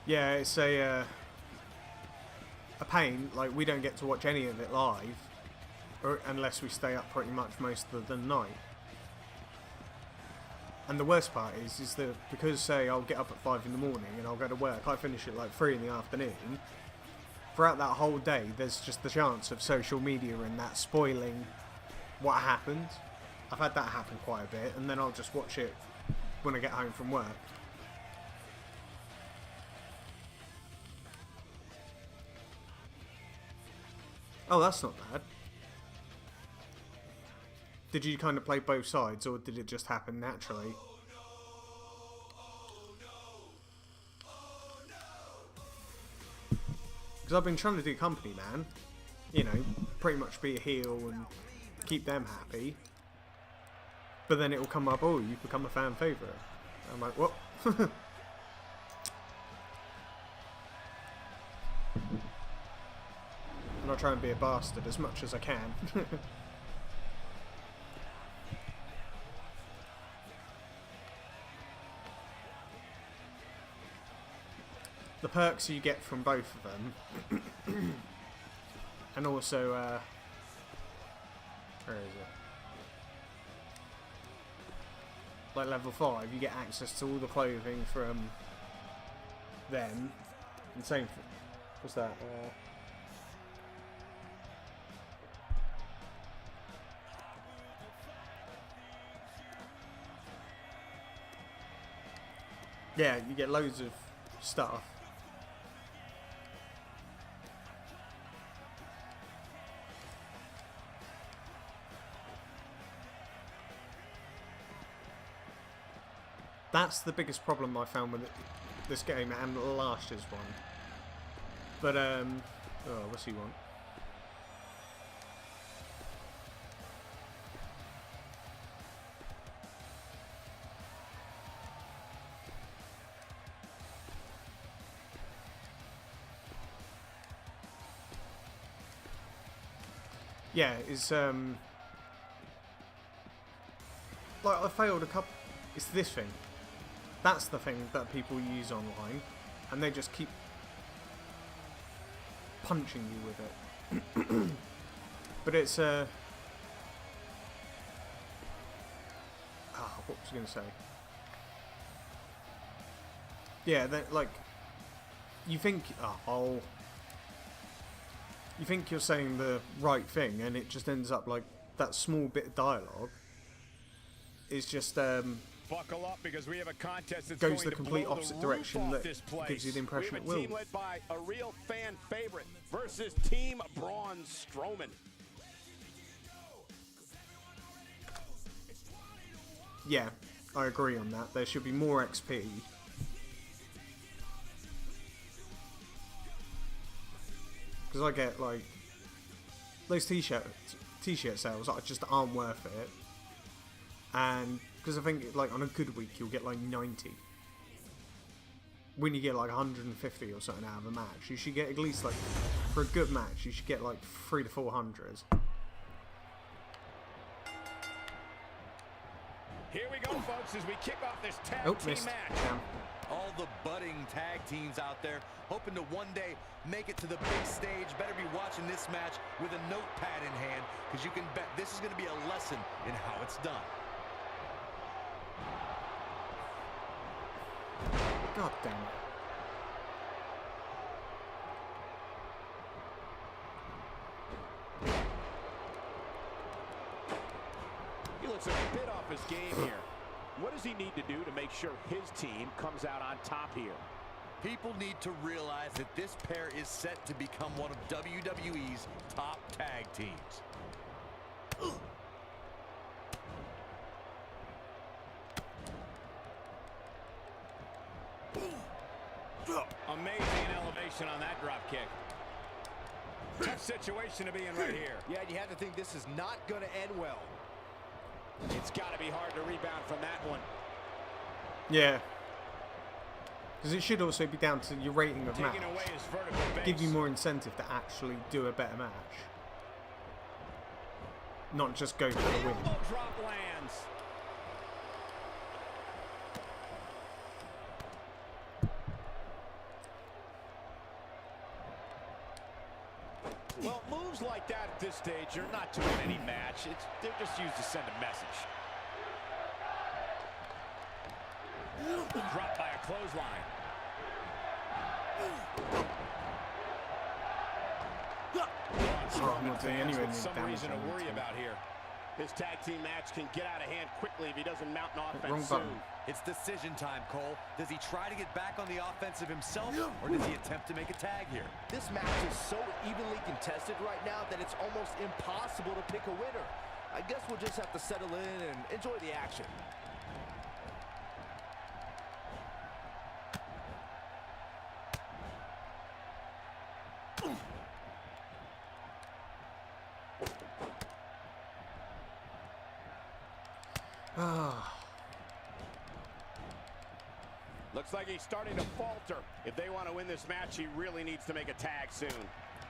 A: Yeah, it's a pain. Like, we don't get to watch any of it live, unless we stay up pretty much most of the night. And the worst part is that because, say, I'll get up at 5 in the morning and I'll go to work, I finish at like 3 in the afternoon. Throughout that whole day, there's just the chance of social media and that spoiling what happened. I've had that happen quite a bit, and then I'll just watch it when I get home from work. Oh, that's not bad. Did you kind of play both sides, or did it just happen naturally? Because I've been trying to do Company Man. You know, pretty much be a heel and keep them happy. But then it will come up, oh, you've become a fan favourite. I'm like, what? And I'll try and be a bastard as much as I can. The perks you get from both of them, and also, where is it? Like level 5, you get access to all the clothing from them. And same, what's that? Yeah, you get loads of stuff. That's the biggest problem I found with this game and last year's one. But, oh, what's he want? Yeah, it's, like, I failed a couple, it's this thing. That's the thing that people use online, and they just keep punching you with it. But it's, what was I going to say? Yeah, like, you think, you think you're saying the right thing, and it just ends up like that small bit of dialogue is just,
F: buckle up, because we have a contest that's
A: goes
F: going
A: the complete
F: to
A: opposite direction that gives you the impression it will.
F: We have a team led by a real fan favorite versus Team Braun Strowman.
A: Yeah, I agree on that. There should be more XP. Because I get, like, those t-shirt sales just aren't worth it. And because I think, like, on a good week you'll get like 90. when you get like 150 or something out of a match, you should get at least like, for a good match, you should get like 300 to 400.
F: Here we go, folks, as we kick off this tag team match.
A: Damn.
D: All the budding tag teams out there hoping to one day make it to the big stage. Better be watching this match with a notepad in hand, because you can bet this is going to be a lesson in how it's done.
A: God damn it.
B: He looks a bit off his game here. What does he need to do to make sure his team comes out on top here?
D: People need to realize that this pair is set to become one of WWE's top tag teams.
F: Amazing elevation on that drop kick. Tough situation to be in right here.
C: Yeah, and you have to think this is not going to end well.
B: It's got to be hard to rebound from that one.
A: Yeah. Because it should also be down to your rating of match.
F: Taking away his vertical base.
A: Give you more incentive to actually do a better match. Not just go for the win.
F: Elbow drop lands.
B: Well, moves like that at this stage are not to win any match. They're just used to send a message.
F: Dropped by a clothesline.
A: I'm not doing anywhere near
F: Some
A: damage
F: reason to
A: on
F: worry
A: that.
F: about here.
B: His tag team match can get out of hand quickly if he doesn't mount an
A: Wrong
B: offense
A: button.
B: soon.
D: It's decision time, Cole. Does he try to get back on the offensive himself, or does he attempt to make a tag here?
C: This match is so evenly contested right now that it's almost impossible to pick a winner. I guess we'll just have to settle in and enjoy the action.
B: Looks like he's starting to falter. If they want to win this match, he really needs to make a tag soon.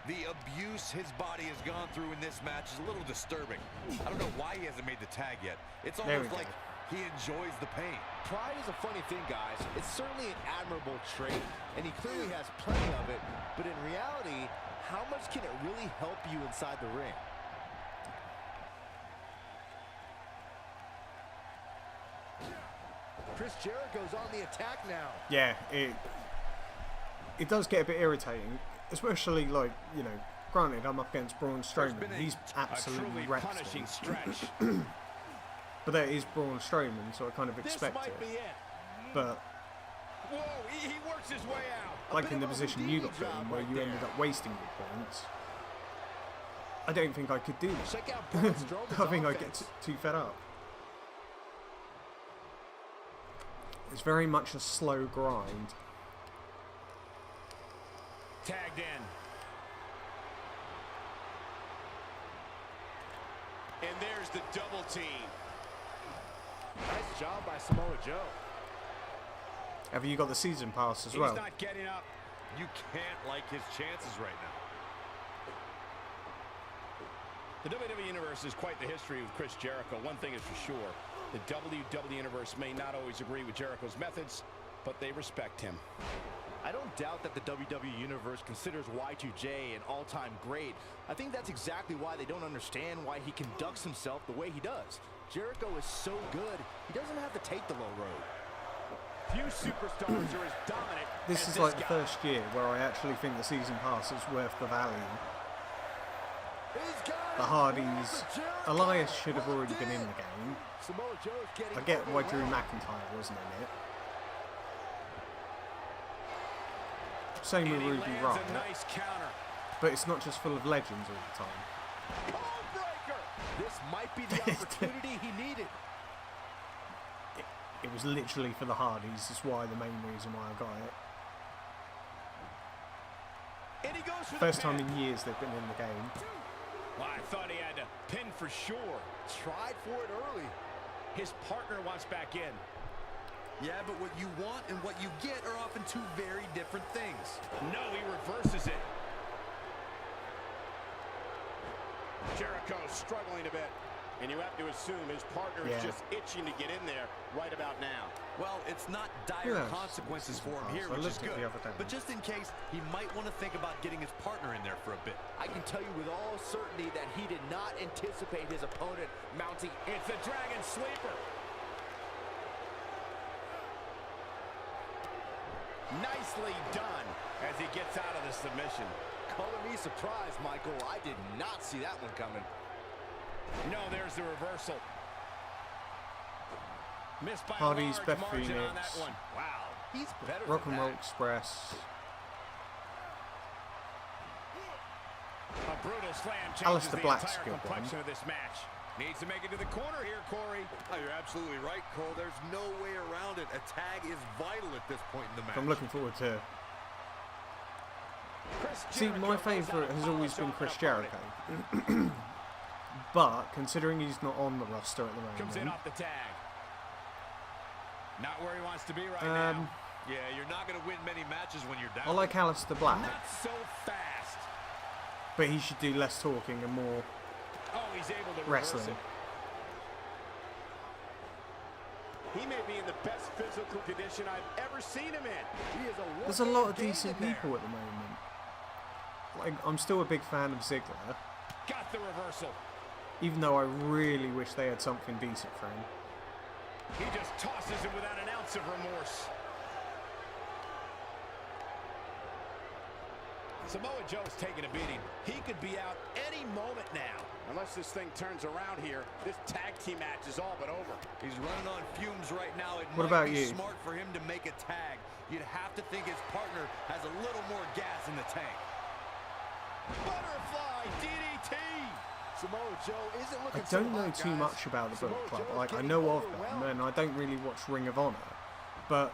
D: The abuse his body has gone through in this match is a little disturbing. I don't know why he hasn't made the tag yet. It's almost like he enjoys the pain.
C: Pride is a funny thing, guys. It's certainly an admirable trait, and he clearly has plenty of it. But in reality, how much can it really help you inside the ring? Chris Jericho's on the attack now.
A: Yeah, it does get a bit irritating, especially like, you know, granted I'm up against Braun Strowman. He's absolutely wrecked
F: punishing
A: me.
F: stretch.
A: But that is Braun Strowman, so I kind of expect
B: This might
A: it.
B: be it.
A: But
F: Whoa, he works his way out.
A: like in the position you got put in, where you ended up wasting your points, I don't think I could do that.
C: Check out Braun Strowman's
A: I think I'd get
C: offense.
A: too fed up. It's very much a slow grind.
F: Tagged in.
B: And there's the double team.
C: Nice job by Samoa Joe.
A: Have you got the season pass as
F: He's
A: well?
F: not getting up.
D: You can't like his chances right now.
F: The WWE Universe is quite the history with Chris Jericho. One thing is for sure. The WWE Universe may not always agree with Jericho's methods, but they respect him.
C: I don't doubt that the WWE Universe considers Y2J an all-time great. I think that's exactly why they don't understand why he conducts himself the way he does. Jericho is so good, he doesn't have to take the low road.
B: Few superstars are as dominant
A: This
B: as
A: is like
B: guy.
A: the first year where I actually think the season pass is worth the value. The Hardys, Elias should have already been in the game.
C: Samoa Joe's getting
A: I get why Drew
C: overwhelmed.
A: McIntyre wasn't in it. Same with
F: And he
A: Ruby
F: lands
A: Riott,
F: a nice counter.
A: but it's not just full of legends all the time.
C: Breaker. This might be the opportunity he needed.
A: It was literally for the Hardys. That's why the main reason why I got it.
B: And he goes for
A: First
B: the
A: time
B: pin.
A: in years they've been in the game.
F: Well, I thought he had to pin for sure.
C: Tried for it early.
F: His partner wants back in.
D: Yeah, but what you want and what you get are often two very different things.
F: No, he reverses it. Jericho struggling a bit. And you have to assume his partner is just itching to get in there right about now.
D: Well, it's not dire consequences for him here, which is good. But just in case, he might want to think about getting his partner in there for a bit.
C: I can tell you with all certainty that he did not anticipate his opponent mounting.
F: It's a Dragon Sleeper. Nicely done as he gets out of the submission.
C: Color me surprised, Michael. I did not see that one coming.
F: No, there's the reversal. Missed by
A: Hardy's,
F: a large
A: Beth
F: margin
A: Phoenix.
F: on that one. Wow, he's better
A: Rock
F: than
A: and Roll
F: that.
A: Express.
F: A brutal slam changes
A: Alistair
F: the
A: Black's
F: entire
A: good
F: complexion of this match. Needs to make it to the corner here, Corey.
G: Oh, you're absolutely right, Cole. There's no way around it. A tag is vital at this point in the match.
A: I'm looking forward to.
B: Chris
A: See,
B: Jericho
A: my
B: goes
A: favourite
B: out
A: has
B: to
A: always
B: polish
A: been
B: off
A: Chris
B: an opponent.
A: Jericho. But considering he's not on the roster at the
F: Comes in
A: moment,
F: off the tag. Not where he wants to be right now.
G: Yeah, you're not going to win many matches when you're down.
A: I like Alistair Black,
F: Not so fast.
A: but he should do less talking and more
F: Oh, he's able to
A: wrestling.
F: reverse it. He may be in the best physical condition I've ever seen him in. He is a
A: There's a lot of
F: walking
A: decent
F: game in
A: people at the moment. Like, I'm still a big fan of Ziggler,
F: there. Got the reversal.
A: even though I really wish they had something decent for him.
F: He just tosses it without an ounce of remorse. Samoa Joe's taking a beating. He could be out any moment now. Unless this thing turns around here, this tag team match is all but over.
D: He's running on fumes right now. It
A: What
D: might
A: about
D: be
A: you?
D: smart for him to make a tag. You'd have to think his partner has a little more gas in the tank.
F: Butterfly DDT.
C: Samoa Joe isn't
A: I
C: looking so
A: don't know
C: hot,
A: too
C: guys.
A: much about the
C: Samoa
A: Bullet Club.
C: Joe's
A: Like, I
C: getting
A: know of them,
C: overwhelmed.
A: and I don't really watch Ring of Honor. But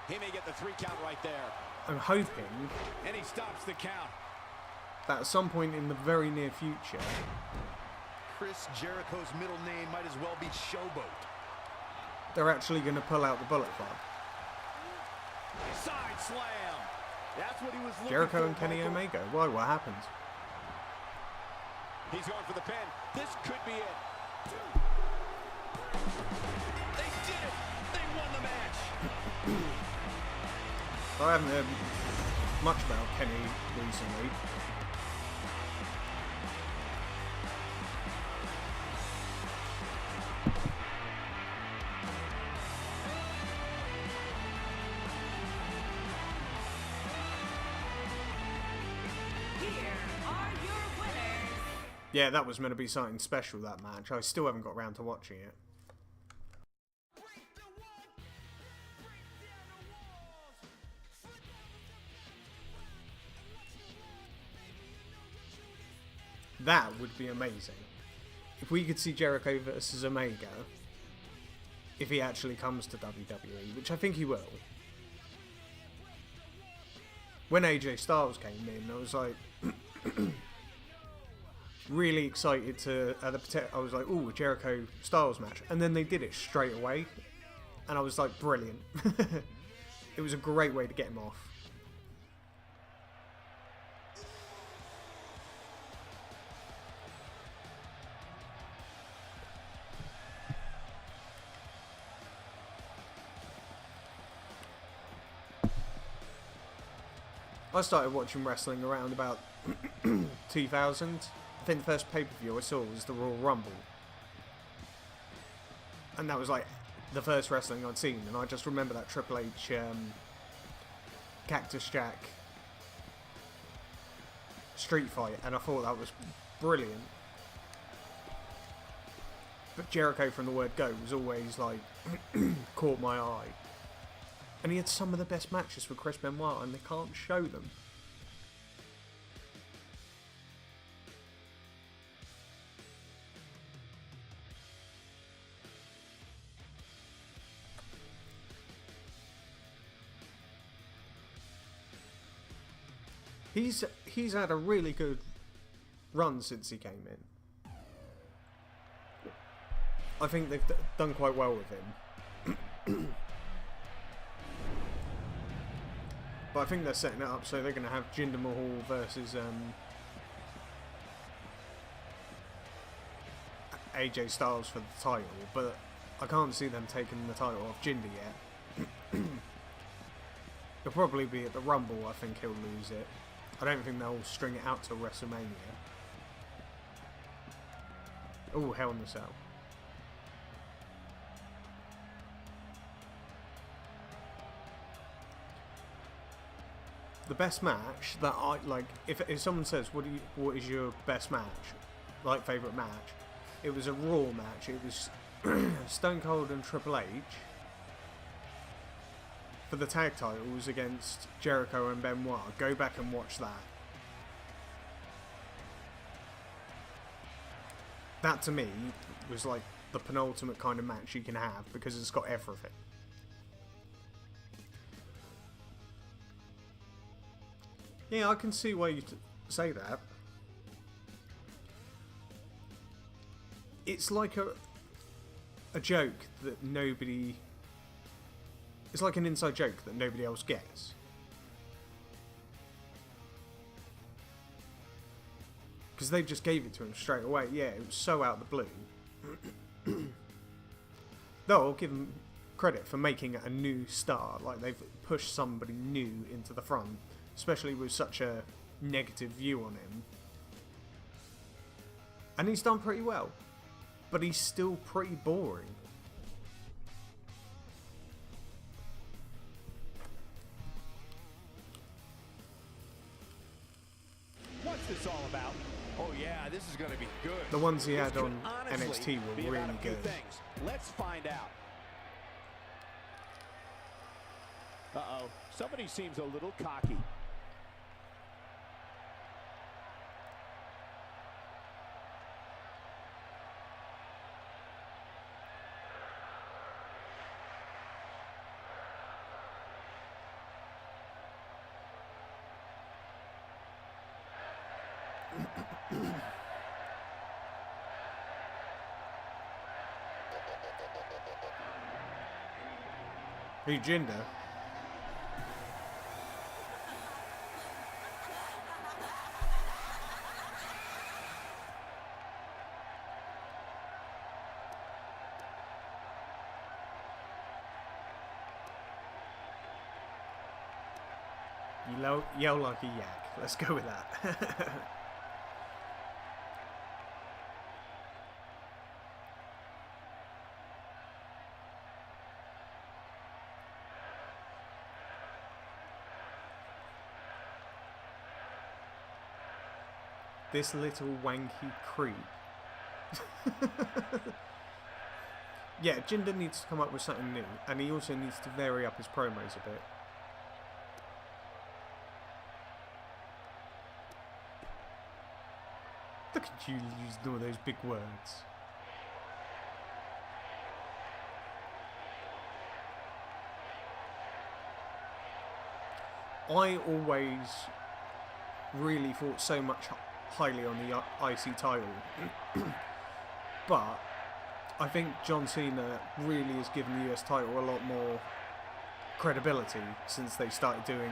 B: He may get the 3 count right there.
A: I'm hoping
F: And he stops the count.
A: that at some point in the very near future,
D: Chris Jericho's middle name might as well be Showboat.
A: they're actually going to pull out the Bullet Club.
F: Side slam.
C: That's what he was looking
A: Jericho
C: for,
A: and Kenny
C: Michael.
A: Omega. Why? What happened?
B: He's going for the pin. This could be it.
F: They did it. They won the match.
A: I haven't heard much about Kenny recently.
E: Here are your winners.
A: Yeah, that was meant to be something special, that match. I still haven't got around to watching it. That would be amazing. If we could see Jericho versus Omega, if he actually comes to WWE, which I think he will. When AJ Styles came in, I was like really excited to I was like, ooh, a Jericho Styles match, and then they did it straight away, and I was like, brilliant. It was a great way to get him off. I started watching wrestling around about 2000. I think the first pay-per-view I saw was the Royal Rumble. And that was like the first wrestling I'd seen. And I just remember that Triple H Cactus Jack street fight. And I thought that was brilliant. But Jericho from the word go was always like caught my eye. And he had some of the best matches with Chris Benoit, and they can't show them. He's had a really good run since he came in. I think they've done quite well with him. But I think they're setting it up so they're going to have Jinder Mahal versus AJ Styles for the title, but I can't see them taking the title off Jinder yet. It'll probably be at the Rumble, I think he'll lose it. I don't think they'll string it out to WrestleMania. Oh, Hell in a Cell. The best match that I like, if someone says what is your best match, like favourite match, it was a Raw match. It was Stone Cold and Triple H for the tag titles against Jericho and Benoit. Go back and watch that. That to me was like the penultimate kind of match you can have because it's got everything. Yeah, I can see why you say that. It's like a joke that nobody... It's like an inside joke that nobody else gets. Because they just gave it to him straight away. Yeah, it was so out of the blue. Though I'll give them credit for making it a new star. Like, they've pushed somebody new into the front. Especially with such a negative view on him. And he's done pretty well. But he's still pretty boring.
B: What's this all about?
C: Oh yeah, this is going to be good.
A: The ones he
B: This
A: had
B: could
A: on
B: honestly
A: NXT were
B: be
A: really
B: about a few
A: good.
B: things. Let's find out. Uh-oh. Somebody seems a little cocky.
A: Who, Jinder? You yell like a yak. Let's go with that. This little wanky creep. Yeah, Jinder needs to come up with something new, and he also needs to vary up his promos a bit. Look at you using all those big words. I always really thought so much highly on the IC title, but I think John Cena really has given the US title a lot more credibility since they started doing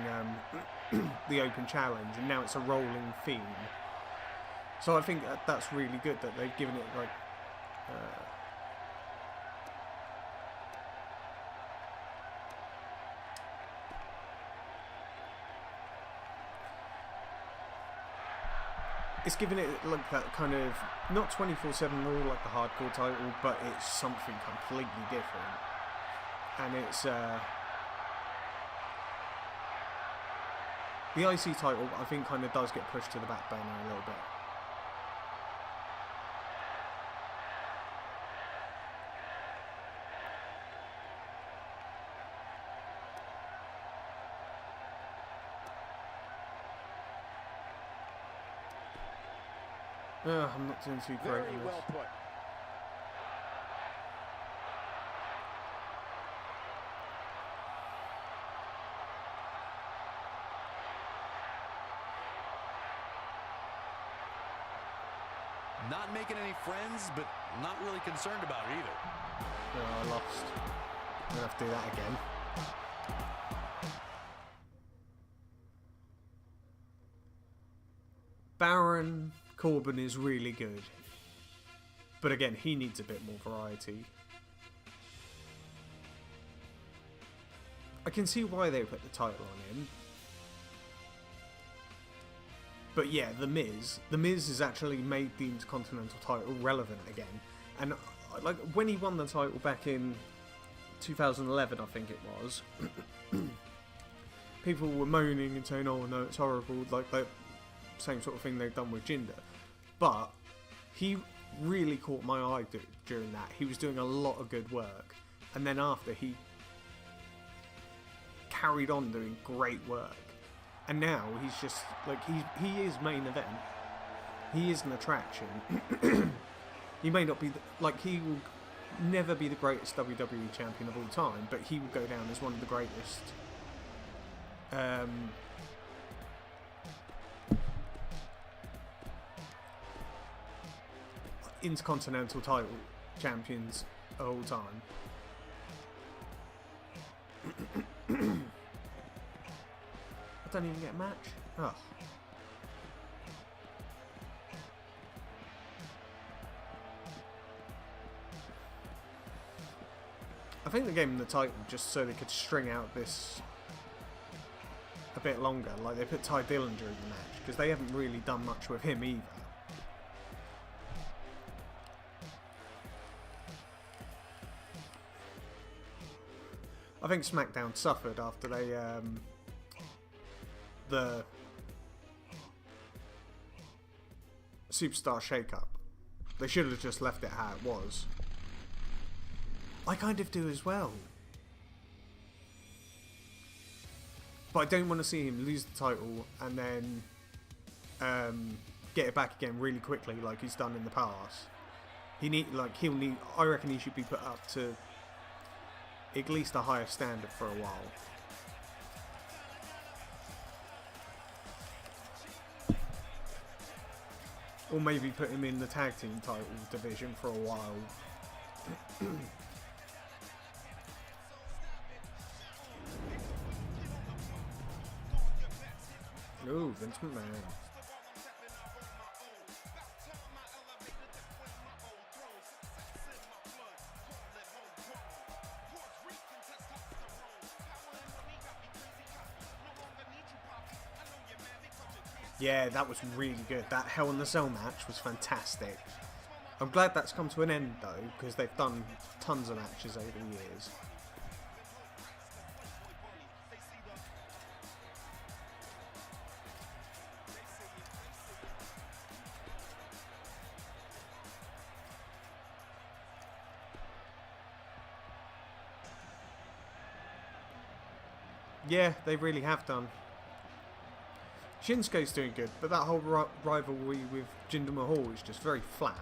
A: the Open Challenge, and now it's a rolling theme. So I think that's really good that they've given it like it's given it like that kind of not 24/7 rule like the hardcore title, but it's something completely different, and it's the IC title I think kind of does get pushed to the back burner a little bit. I'm not doing too great
B: Very
A: on this.
B: well put.
D: Not making any friends, but not really concerned about it either.
A: I lost. I'm gonna have to do that again. Baron Corbin is really good. But again, he needs a bit more variety. I can see why they put the title on him. But yeah, The Miz has actually made the Intercontinental title relevant again. And like when he won the title back in 2011, I think it was, people were moaning and saying, "Oh no, it's horrible," like the same sort of thing they've done with Jinder. But he really caught my eye during that. He was doing a lot of good work, and then after he carried on doing great work. And now he's just like he is main event. He is an attraction. He may not be he will never be the greatest WWE champion of all time, but he will go down as one of the greatest. Intercontinental title champions of all time. I don't even get a match. Oh. I think they gave him the title just so they could string out this a bit longer. Like they put Ty Dillinger in the match because they haven't really done much with him either. I think SmackDown suffered after they the Superstar shake-up. They should have just left it how it was. I kind of do as well. But I don't want to see him lose the title and then get it back again really quickly like he's done in the past. I reckon he should be put up to at least a higher standard for a while. Or maybe put him in the tag team title division for a while. Ooh, Vince McMahon. Yeah, that was really good. That Hell in the Cell match was fantastic. I'm glad that's come to an end though, because they've done tons of matches over the years. Yeah, they really have done. Shinsuke's doing good, but that whole rivalry with Jinder Mahal is just very flat.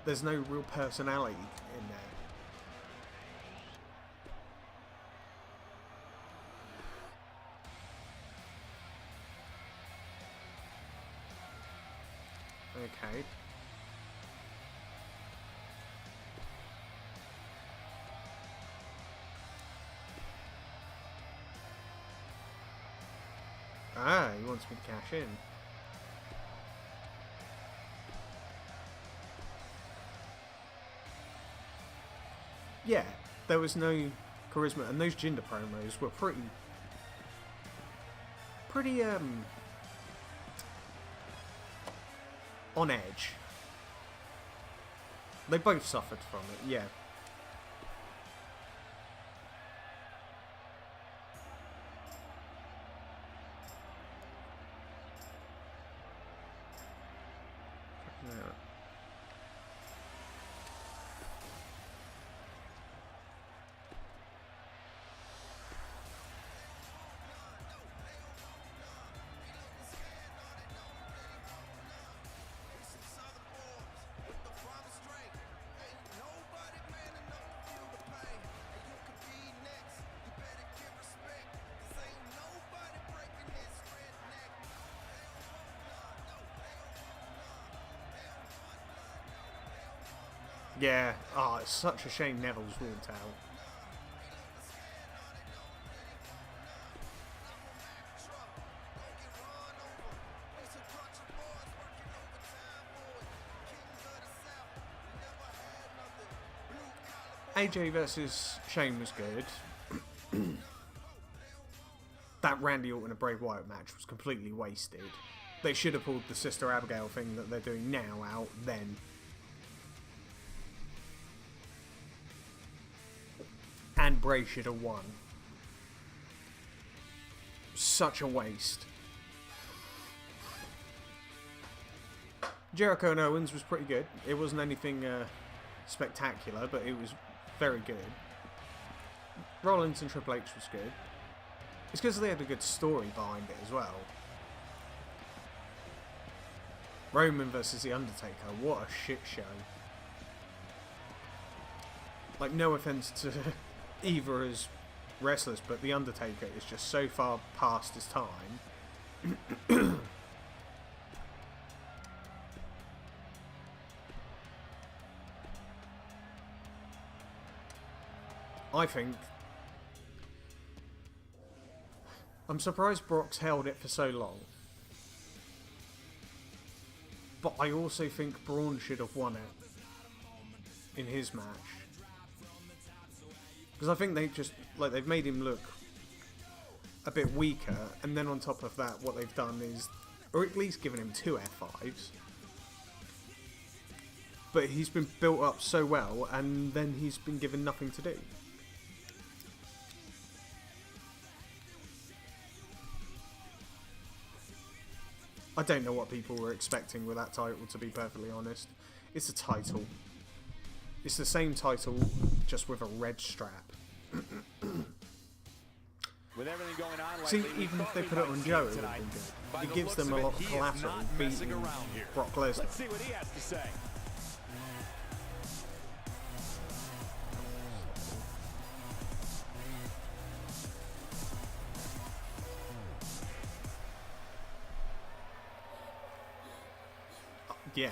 A: There's no real personality in there. Okay. Ah, he wants me to cash in. Yeah, there was no charisma, and those Jinder promos were pretty on edge. They both suffered from it, yeah. Yeah, oh, it's such a shame Neville's walked out. AJ versus Shane was good. That Randy Orton and Bray Wyatt match was completely wasted. They should have pulled the Sister Abigail thing that they're doing now out then. And Bray should have won. Such a waste. Jericho and Owens was pretty good. It wasn't anything spectacular, but it was very good. Rollins and Triple H was good. It's because they had a good story behind it as well. Roman versus The Undertaker, what a shit show. Like, no offense to either as wrestlers, but The Undertaker is just so far past his time. I think... I'm surprised Brock's held it for so long. But I also think Braun should have won it in his match. Because I think they've made him look a bit weaker, and then on top of that, what they've done is, or at least given him 2 F5s. But he's been built up so well, and then he's been given nothing to do. I don't know what people were expecting with that title, to be perfectly honest. It's a title. It's the same title, just with a red strap.
B: With everything going on
A: See,
B: lately,
A: even if they put it on Joe, it would have been good. It gives them a lot of collateral beating Brock Lesnar.
B: Let's see what he has to say.
A: Yeah.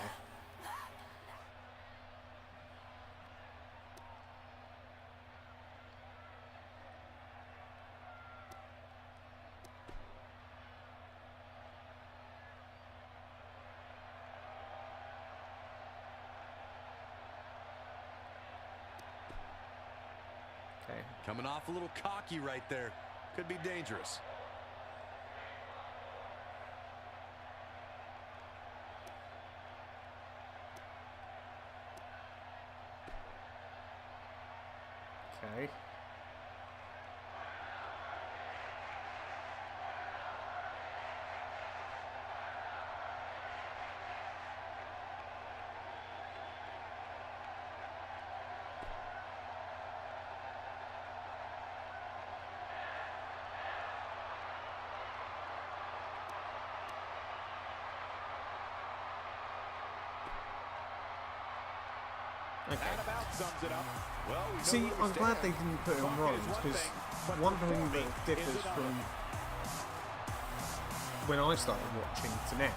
A: Okay.
G: Coming off a little cocky right there. Could be dangerous.
A: Okay. Okay.
B: That about sums it up. Well, we know
A: See,
B: where we
A: I'm glad
B: stand.
A: they didn't put it on
B: Talking
A: Rollins,
B: is one
A: because
B: thing, but
A: one thing
B: performing
A: that differs
B: is another.
A: from when I started watching to now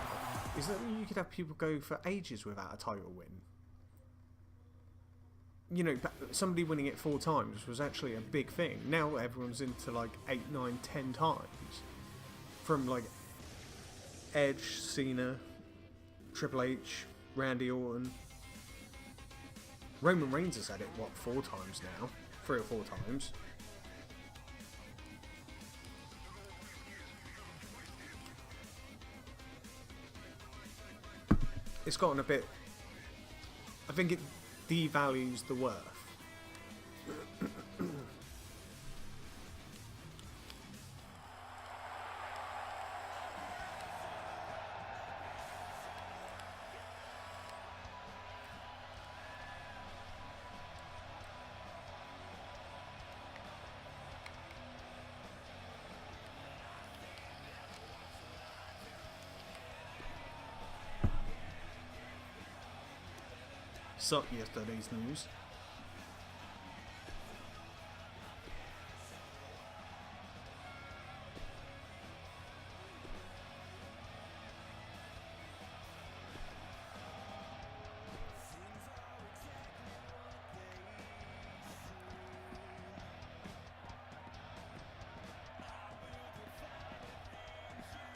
A: is that you could have people go for ages without a title win. You know, somebody winning it 4 times was actually a big thing. Now everyone's into like 8, 9, 10 times. From like Edge, Cena, Triple H, Randy Orton. Roman Reigns has had it, what, 4 times now? 3 or 4 times. It's gotten a bit... I think it devalues the worth. Suck yesterday's news.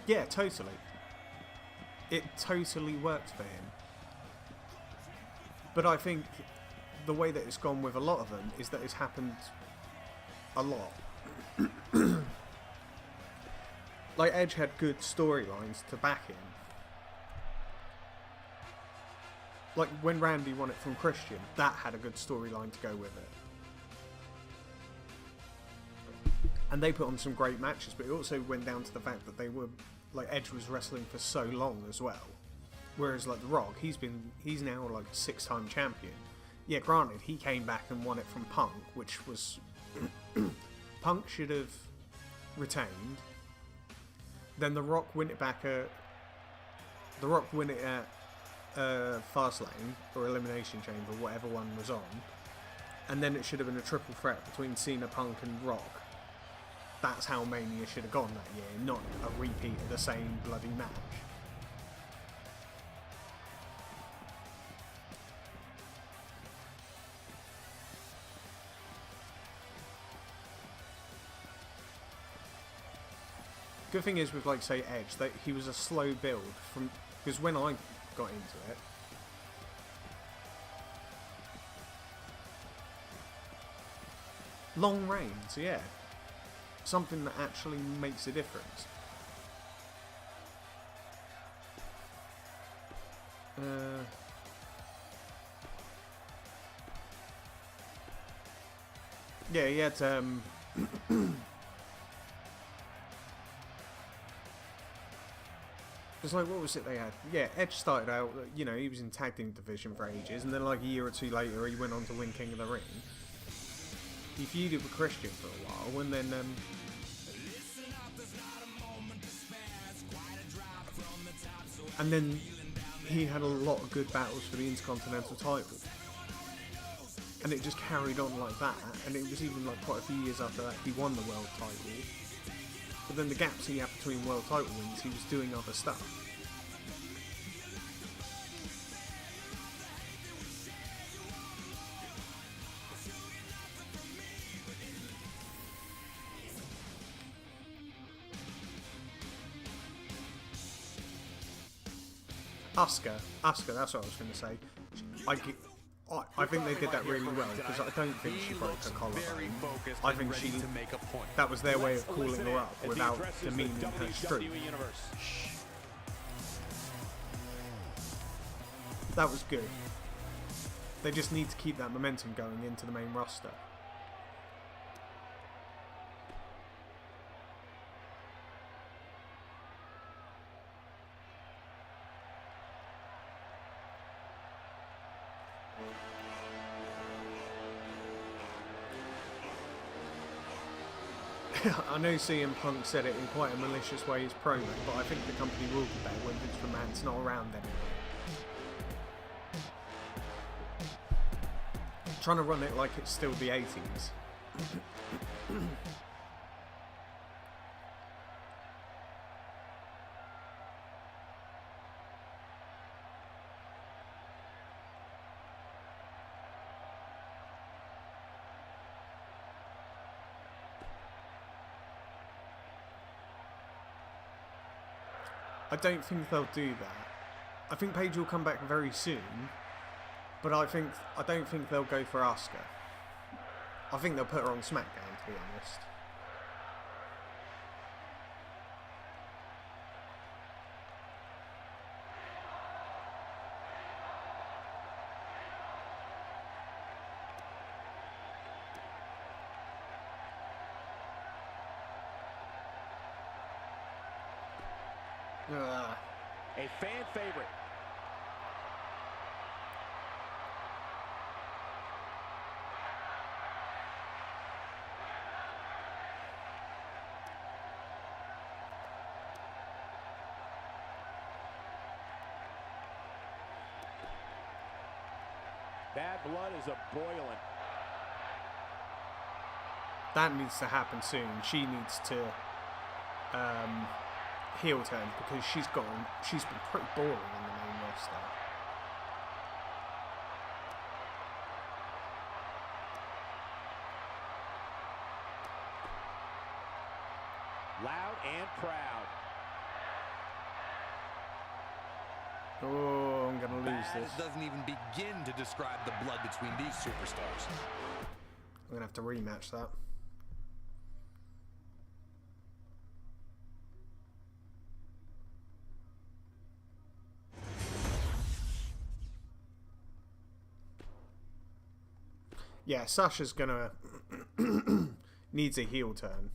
A: Yeah, totally. It totally worked for him. But I think the way that it's gone with a lot of them is that it's happened a lot. Like, Edge had good storylines to back him. Like, when Randy won it from Christian, that had a good storyline to go with it. And they put on some great matches, but it also went down to the fact that they were, like, Edge was wrestling for so long as well. Whereas, like, The Rock, he's now, like, a 6-time champion. Yeah, granted, he came back and won it from Punk, which was... Punk should have retained. Then The Rock win it back at... The Rock win it at Fastlane, or Elimination Chamber, whatever one was on. And then it should have been a triple threat between Cena, Punk and Rock. That's how Mania should have gone that year, not a repeat of the same bloody match. Good thing is with, like, say, Edge, that he was a slow build from, because when I got into it, long reigns, yeah, something that actually makes a difference. Yeah, he had it's like, what was it they had? Yeah, Edge started out, you know, he was in tag team division for ages, and then like a year or two later he went on to win King of the Ring. He feuded with Christian for a while, and then he had a lot of good battles for the Intercontinental title. And it just carried on like that, and it was even like quite a few years after that he won the world title. But then the gaps he had between world title wins, he was doing other stuff. Asuka, that's what I was going to say. I think they did that really well, because I don't think she broke her collarbone. I think that was their way of calling her up without demeaning her strength. That was good. They just need to keep that momentum going into the main roster. I know CM Punk said it in quite a malicious way as promo, but I think the company will be better when Vince McMahon's not around anymore. Trying to run it like it's still the 80s. I don't think they'll do that. I think Paige will come back very soon, but I don't think they'll go for Asuka. I think they'll put her on SmackDown, to be honest.
B: A fan favorite. Bad blood is a-boiling.
A: That needs to happen soon. She needs to heel turn, because she's been pretty boring in the main roster.
B: Loud and proud.
A: Oh, I'm going to lose
D: Bad
A: this.
D: doesn't even begin to describe the blood between these superstars.
A: I'm going to have to rematch that. Yeah, Sasha's gonna needs a heel turn.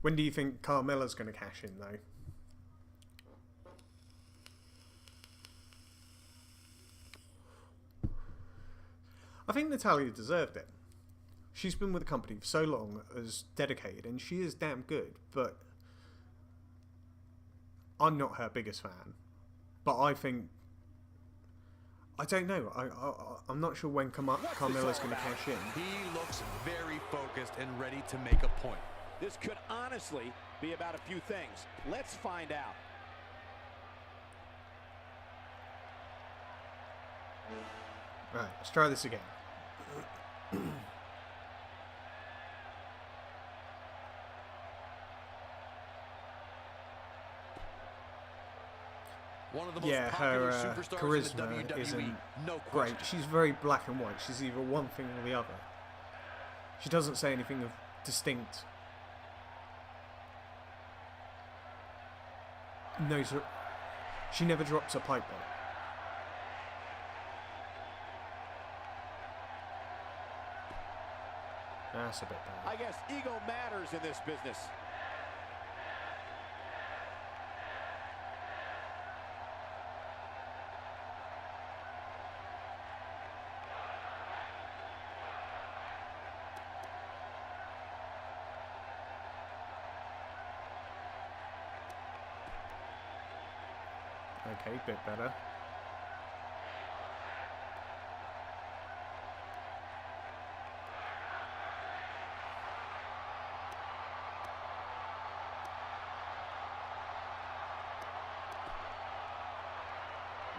A: When do you think Carmella's gonna cash in though? I think Natalya deserved it. She's been with the company for so long as dedicated, and she is damn good, but I'm not her biggest fan. But I think, I don't know. I'm not sure when Carmella's going to cash in.
D: He looks very focused and ready to make a point.
B: This could honestly be about a few things. Let's find out.
A: Right, let's try this again.
D: One of the most
A: Yeah,
D: popular
A: her
D: superstars
A: charisma
D: in the WWE,
A: isn't
D: no
A: great.
D: question.
A: She's very black and white. She's either one thing or the other. She doesn't say anything of distinct. Knows her. She never drops a pipe bomb. That's a bit bad.
B: I guess ego matters in this business.
A: Okay, bit better.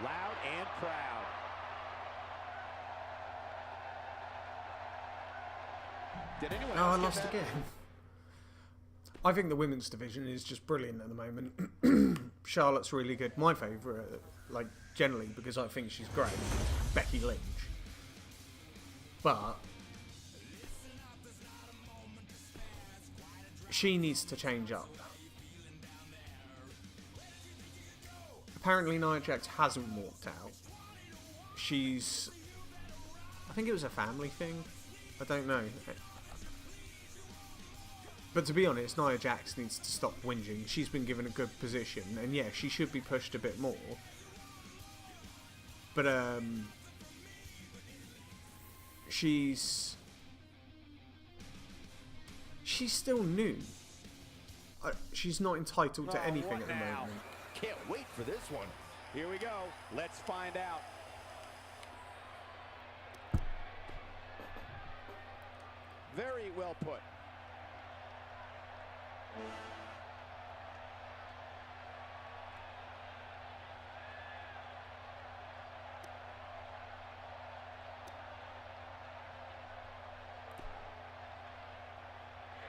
B: Loud and proud. Did anyone
A: Oh, I
B: else get
A: lost
B: that?
A: again. I think the women's division is just brilliant at the moment. Charlotte's really good. My favourite, like, generally, because I think she's great, Becky Lynch. But she needs to change up. Apparently Nia Jax hasn't walked out. She's... I think it was a family thing. I don't know. But to be honest, Nia Jax needs to stop whinging. She's been given a good position, and yeah, she should be pushed a bit more. But she's still new. She's not entitled to anything at the moment.
C: Can't wait for this one.
B: Here we go. Let's find out. Very well put.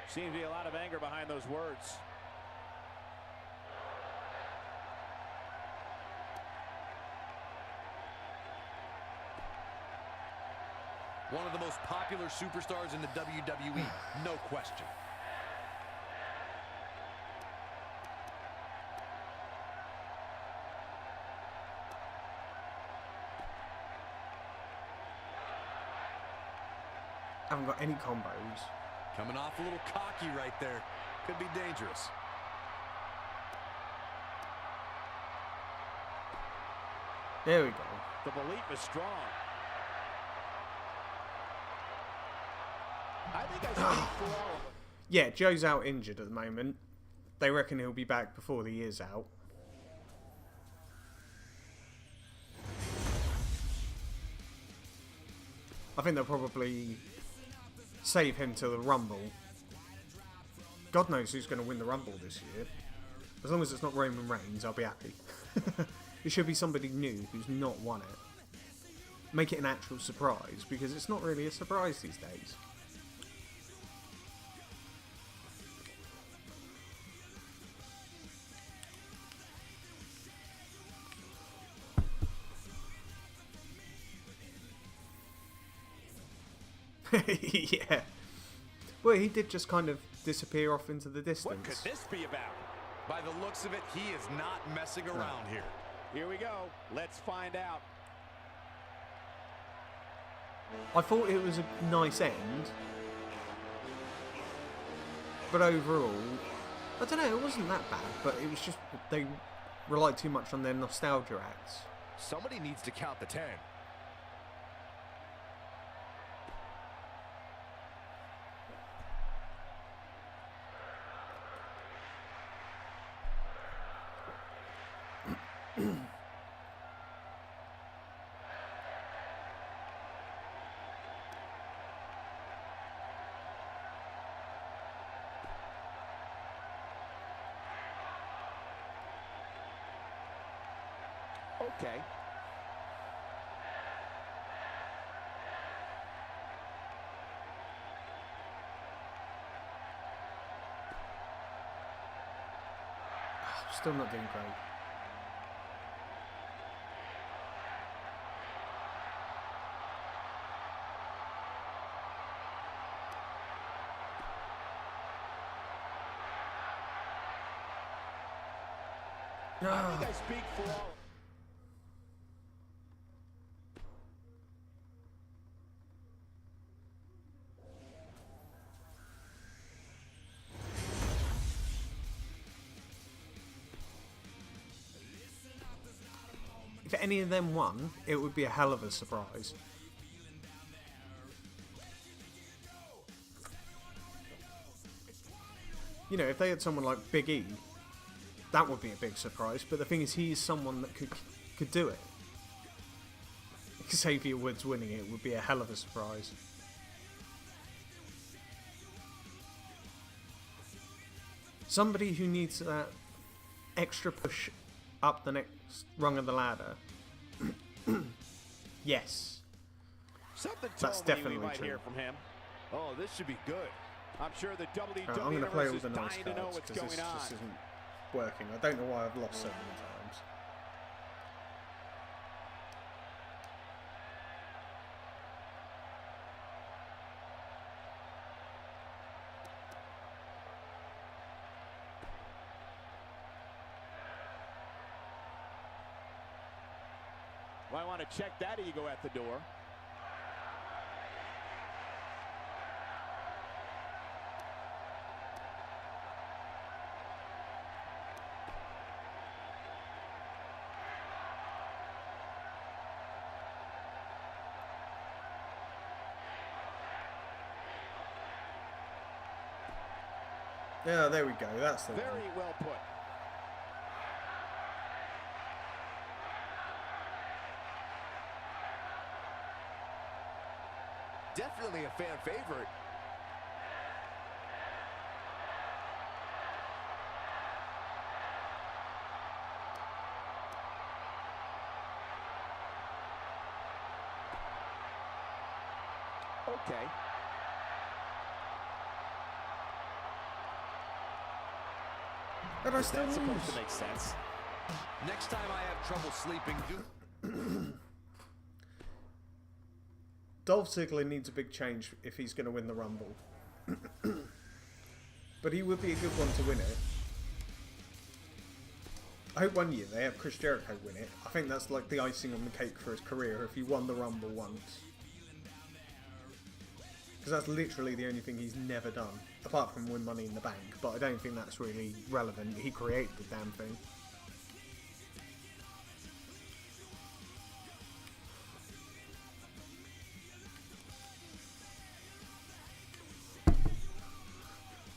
B: Seems to be a lot of anger behind those words.
D: One of the most popular superstars in the WWE, no question.
A: Haven't got any combos.
D: Coming off a little cocky right there. Could be dangerous.
A: There we go.
B: The belief is strong. I think I speak for all of them.
A: Yeah, Joe's out injured at the moment. They reckon he'll be back before the year's out. I think they'll probably save him till the Rumble. God knows who's going to win the Rumble this year. As long as it's not Roman Reigns, I'll be happy. It should be somebody new who's not won it. Make it an actual surprise, because it's not really a surprise these days. Yeah. Well, he did just kind of disappear off into the distance.
B: What could this be about?
D: By the looks of it, he is not messing around here.
B: Here we go. Let's find out.
A: I thought it was a nice end. But overall, I don't know, it wasn't that bad, but it was just they relied too much on their nostalgia acts.
C: Somebody needs to count the 10.
B: Okay.
A: Still not doing great.
B: I think I speak for all.
A: If any of them won, it would be a hell of a surprise. You know, if they had someone like Big E, that would be a big surprise. But the thing is, he's someone that could do it. Xavier Woods winning it would be a hell of a surprise. Somebody who needs that extra push up the next rung of the ladder. Yes.
B: Something
A: That's
B: told me
A: definitely
B: we might
A: true.
B: hear from him.
C: Oh, this should be good.
B: I'm sure the WWE
A: I'm going to play all
B: Universe
A: the
B: is
A: nice
B: dying to know
A: cards
B: what's
A: because this
B: going on.
A: just isn't working. I don't know why I've lost so many times.
B: Might want to check that ego at the door.
A: Yeah, there we go. That's the
B: Very
A: one.
B: well put.
C: Definitely a fan favorite.
B: Okay.
A: But I still
B: That's supposed to
A: lose.
B: make sense.
D: Next time I have trouble sleeping,
A: Dolph Ziggler needs a big change if he's going to win the Rumble. But he would be a good one to win it. I hope one year they have Chris Jericho win it. I think that's like the icing on the cake for his career if he won the Rumble once. Because that's literally the only thing he's never done. Apart from win Money in the Bank. But I don't think that's really relevant. He created the damn thing.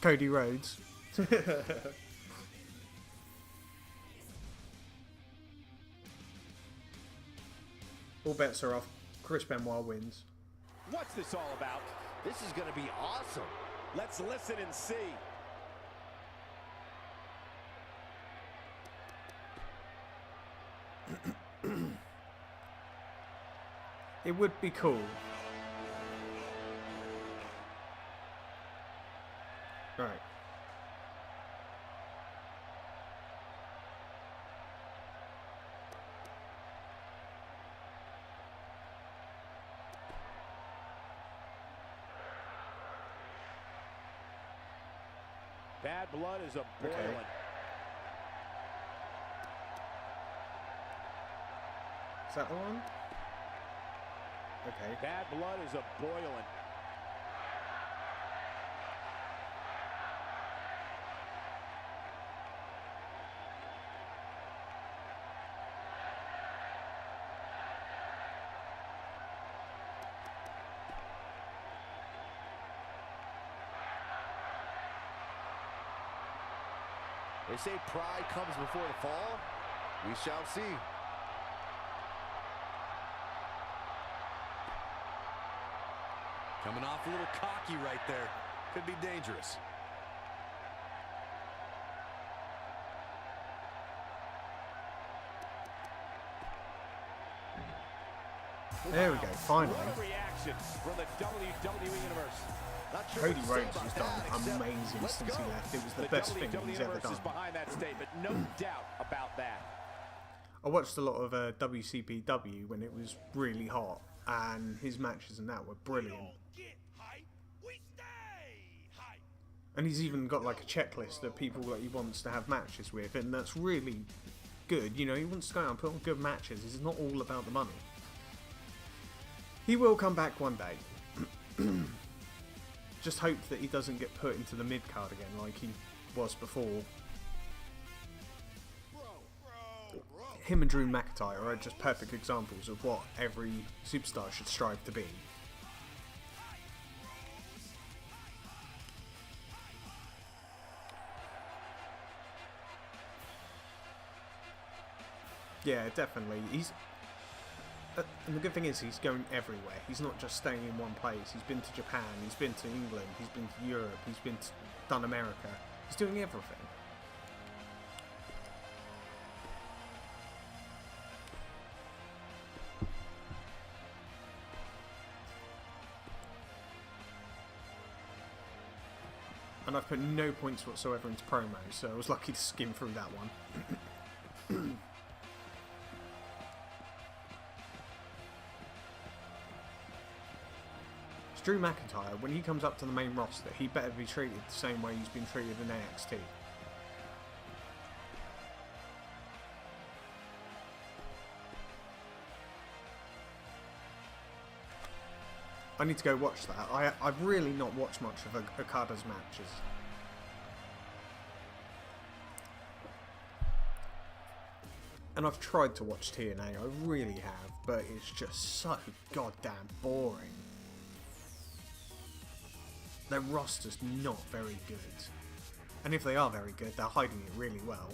A: Cody Rhodes. All bets are off. Chris Benoit wins.
B: What's this all about?
C: This is going to be awesome.
B: Let's listen and see.
A: It would be cool. Right.
B: Bad blood is a boiling.
A: Okay. Is that the one? Okay.
B: Bad blood is a boiling.
C: They say pride comes before the fall. We shall see.
G: Coming off a little cocky right there. Could be dangerous.
A: There we go, finally.
B: What a reaction from the WWE Universe.
C: Not sure
A: Cody
C: what to say
A: Rhodes
C: about
A: has
C: that,
A: done
C: except
A: amazing
C: let's
A: since he
C: go.
A: left. It was the
B: The
A: best thing
B: WWE
A: he's ever
B: Universe
A: done.
B: is behind that statement, no doubt about that.
A: I watched a lot of WCPW when it was really hot, and his matches and that were brilliant. And he's even got like a checklist of people that he wants to have matches with, and that's really good. You know, he wants to go out and put on good matches. It's not all about the money. He will come back one day. Just hope that he doesn't get put into the mid-card again like he was before. Him and Drew McIntyre are just perfect examples of what every superstar should strive to be. Yeah, definitely. And the good thing is he's going everywhere. He's not just staying in one place. He's been to Japan, he's been to England, he's been to Europe, done America. He's doing everything. And I've put no points whatsoever into promos, so I was lucky to skim through that one. Drew McIntyre, when he comes up to the main roster, he better be treated the same way he's been treated in NXT. I need to go watch that. I've really not watched much of Okada's matches. And I've tried to watch TNA, I really have, but it's just so goddamn boring. Their roster's not very good. And if they are very good, they're hiding it really well.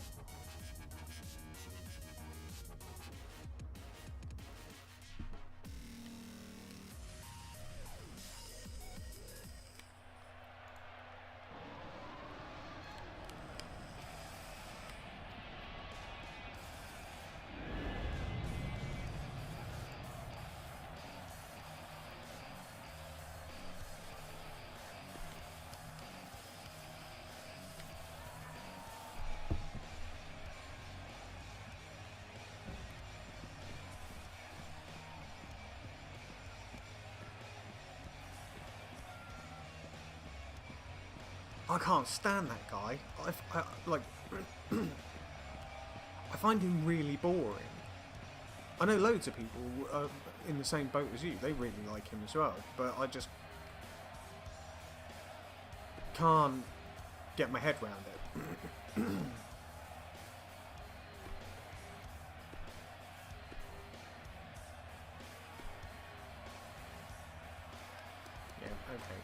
A: I can't stand that guy. I find him really boring. I know loads of people in the same boat as you. They really like him as well, but I just can't get my head around it. Yeah, okay.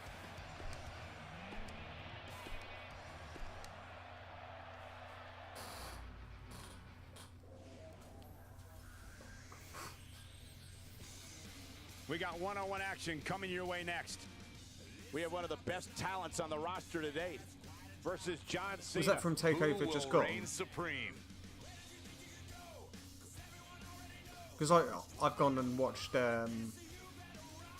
B: We got one-on-one action coming your way next. We have one of the best talents on the roster to date versus John Cena.
A: Was that from TakeOver just gone?
D: Supreme.
A: Because I've gone and watched,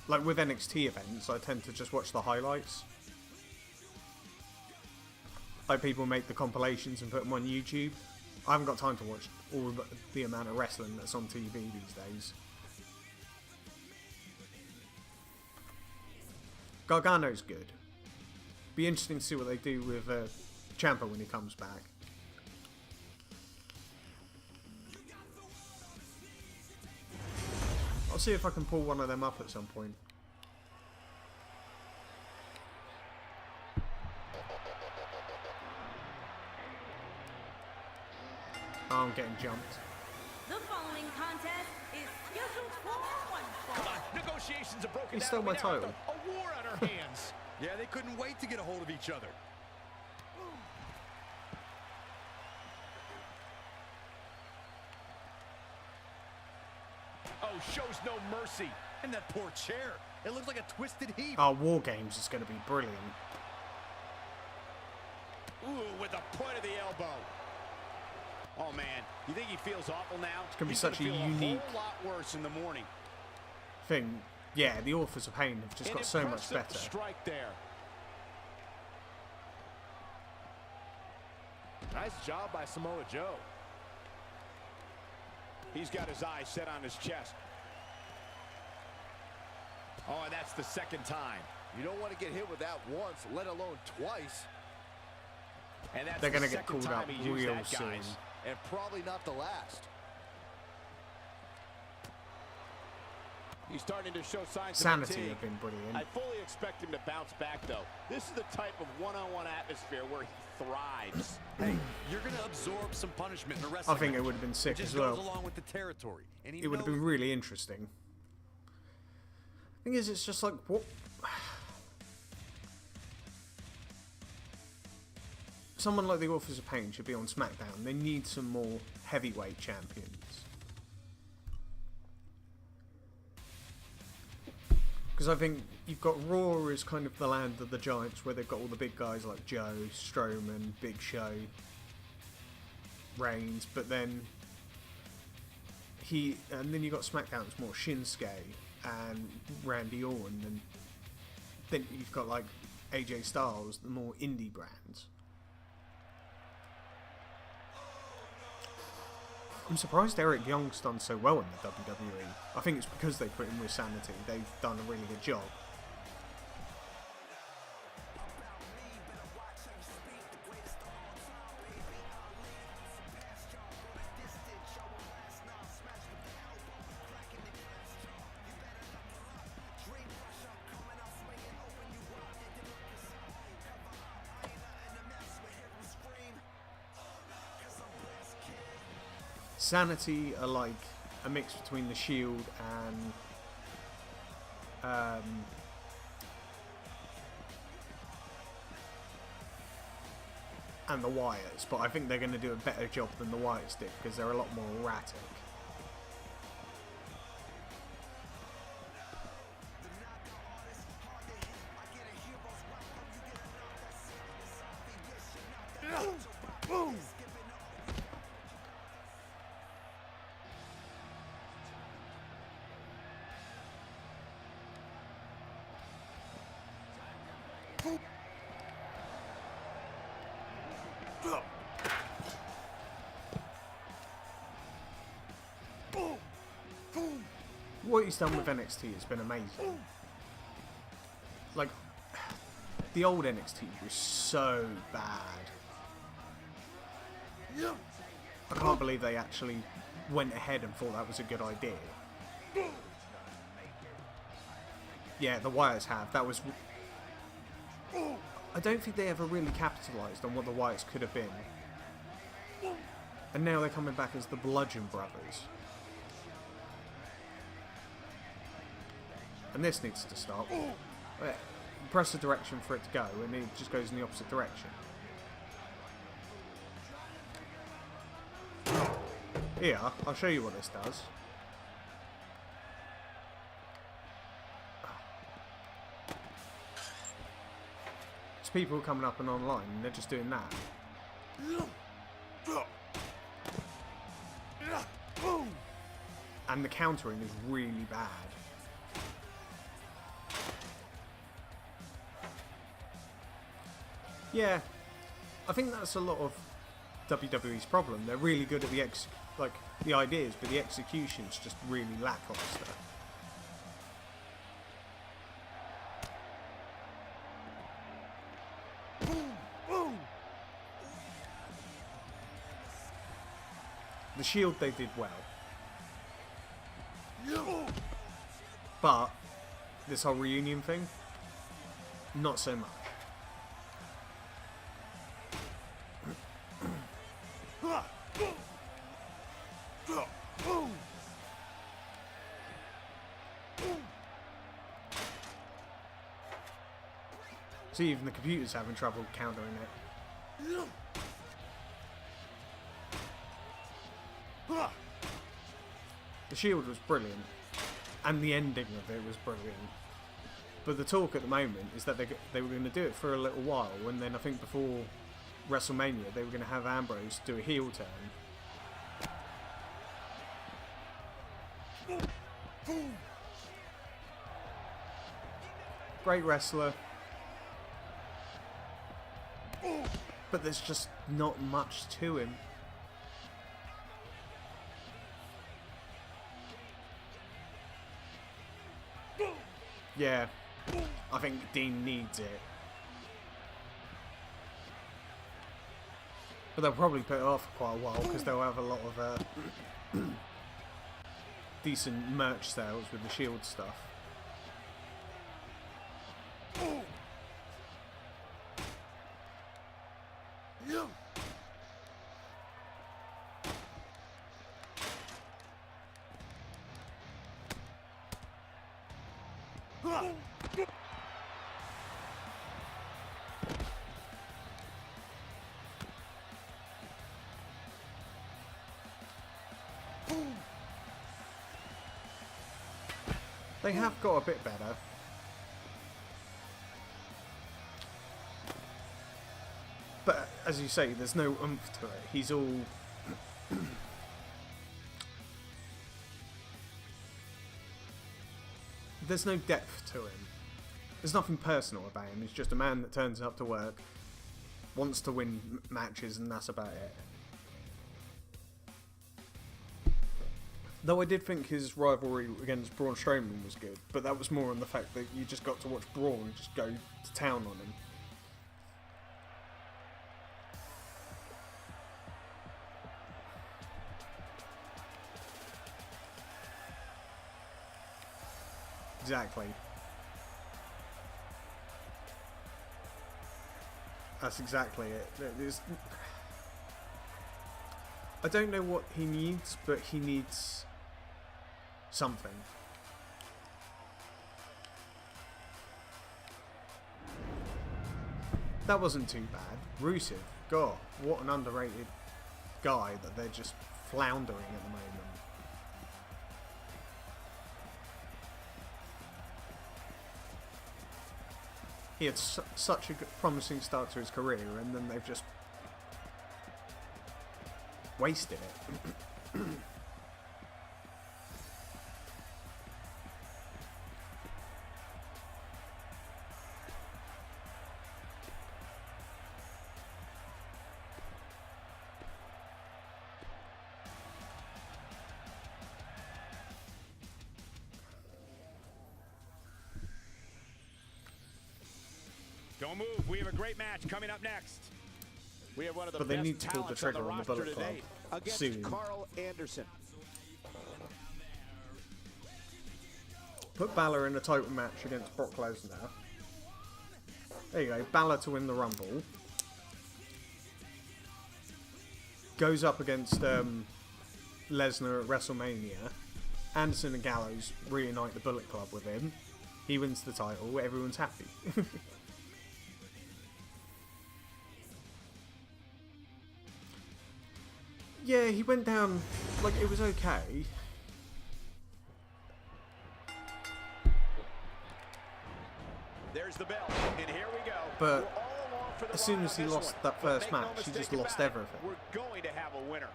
A: like with NXT events, I tend to just watch the highlights. Like people make the compilations and put them on YouTube. I haven't got time to watch all the amount of wrestling that's on TV these days. Gargano's good. Be interesting to see what they do with Ciampa when he comes back. I'll see if I can pull one of them up at some point. Oh, I'm getting jumped.
E: The following contest is scheduled for one
B: Come
E: fall.
B: on, negotiations are broken
A: He
B: down.
A: stole my
B: We now have
A: title.
B: A war on our hands.
G: Yeah, they couldn't wait to get a hold of each other.
B: Oh, shows no mercy.
G: And that poor chair. It looks like a twisted heap.
A: Our War Games is going to be brilliant.
B: Ooh, with the point of the elbow. Oh, man. You think he feels awful now?
A: It's gonna be
B: He's
A: such a
B: feel
A: unique-
B: whole lot worse in the morning.
A: Thing. Yeah, the Authors of Pain have just
B: An
A: got so much
B: impressive
A: better.
B: strike there.
C: Nice job by Samoa Joe.
B: He's got his eyes set on his chest. Oh, and that's the second time.
C: You don't want to get hit with that once, let alone twice.
B: And that's
A: They're
B: the
A: going to get
B: second
A: called
B: time
A: up
B: he's used
A: real
B: that,
A: soon.
B: guys.
C: And probably not the last.
B: He's starting to show signs
A: Sanity
B: of fatigue.
A: have been brilliant.
B: I fully expect him to bounce back, though. This is the type of one-on-one atmosphere where he thrives.
G: Hey, you're going to absorb some punishment in a
A: I
G: wrestling
A: think it
G: match.
A: would have been sick
G: It just
A: as
G: goes
A: well.
G: along with the territory. And he
A: It would have
G: knows-
A: been really interesting. Thing is, it's just like, what? Someone like the Authors of Pain should be on SmackDown. They need some more heavyweight champions. Because I think you've got Raw as kind of the land of the giants, where they've got all the big guys like Joe, Strowman, Big Show, Reigns, but then then you got SmackDown, it's more Shinsuke and Randy Orton, and then you've got like AJ Styles, the more indie brands. I'm surprised Eric Young's done so well in the WWE. I think it's because they put him with Sanity. They've done a really good job. Sanity are like a mix between the Shield and the Wyatts, but I think they're going to do a better job than the Wyatts did because they're a lot more erratic. What he's done with NXT has been amazing. Like, the old NXT was so bad. I can't believe they actually went ahead and thought that was a good idea. Yeah, the Wyatts have. That was... I don't think they ever really capitalised on what the Wyatts could have been. And now they're coming back as the Bludgeon Brothers. And this needs to stop. Press the direction for it to go, and it just goes in the opposite direction. Here, I'll show you what this does. There's people coming up and online, and they're just doing that. And the countering is really bad. Yeah, I think that's a lot of WWE's problem. They're really good at the ideas, but the execution's just really lackluster. The Shield, they did well. But this whole reunion thing, not so much. See, even the computer's having trouble countering it. The Shield was brilliant, and the ending of it was brilliant. But the talk at the moment is that they were going to do it for a little while, and then I think before WrestleMania they were going to have Ambrose do a heel turn. Great wrestler, but there's just not much to him. Yeah, I think Dean needs it. But they'll probably put it off for quite a while because they'll have a lot of decent merch sales with the Shield stuff. They have got a bit better. But as you say, there's no oomph to it. He's all there's no depth to him. There's nothing personal about him. He's just a man that turns up to work, wants to win matches, and that's about it. Though I did think his rivalry against Braun Strowman was good, but that was more on the fact that you just got to watch Braun just go to town on him. Exactly. That's exactly it. I don't know what he needs, but he needs something. That wasn't too bad. Rusev, God, what an underrated guy that they're just floundering at the moment. He had such a promising start to his career, and then they've just wasted it.
F: Don't move. We have a great match coming up next.
B: We have one of the
A: But they
B: best
A: need to pull the
B: talents on
A: trigger on the
B: roster
A: Bullet Club
B: today against
A: soon.
B: Carl Anderson.
A: Put Balor in a title match against Brock Lesnar. There you go, Balor to win the Rumble. Goes up against Lesnar at WrestleMania. Anderson and Gallows reunite the Bullet Club with him. He wins the title, everyone's happy. Yeah, he went down, like, it was okay.
B: There's the bell, and here we go.
A: But as soon as he lost that first match, he just lost everything.
B: We're going to have a winner.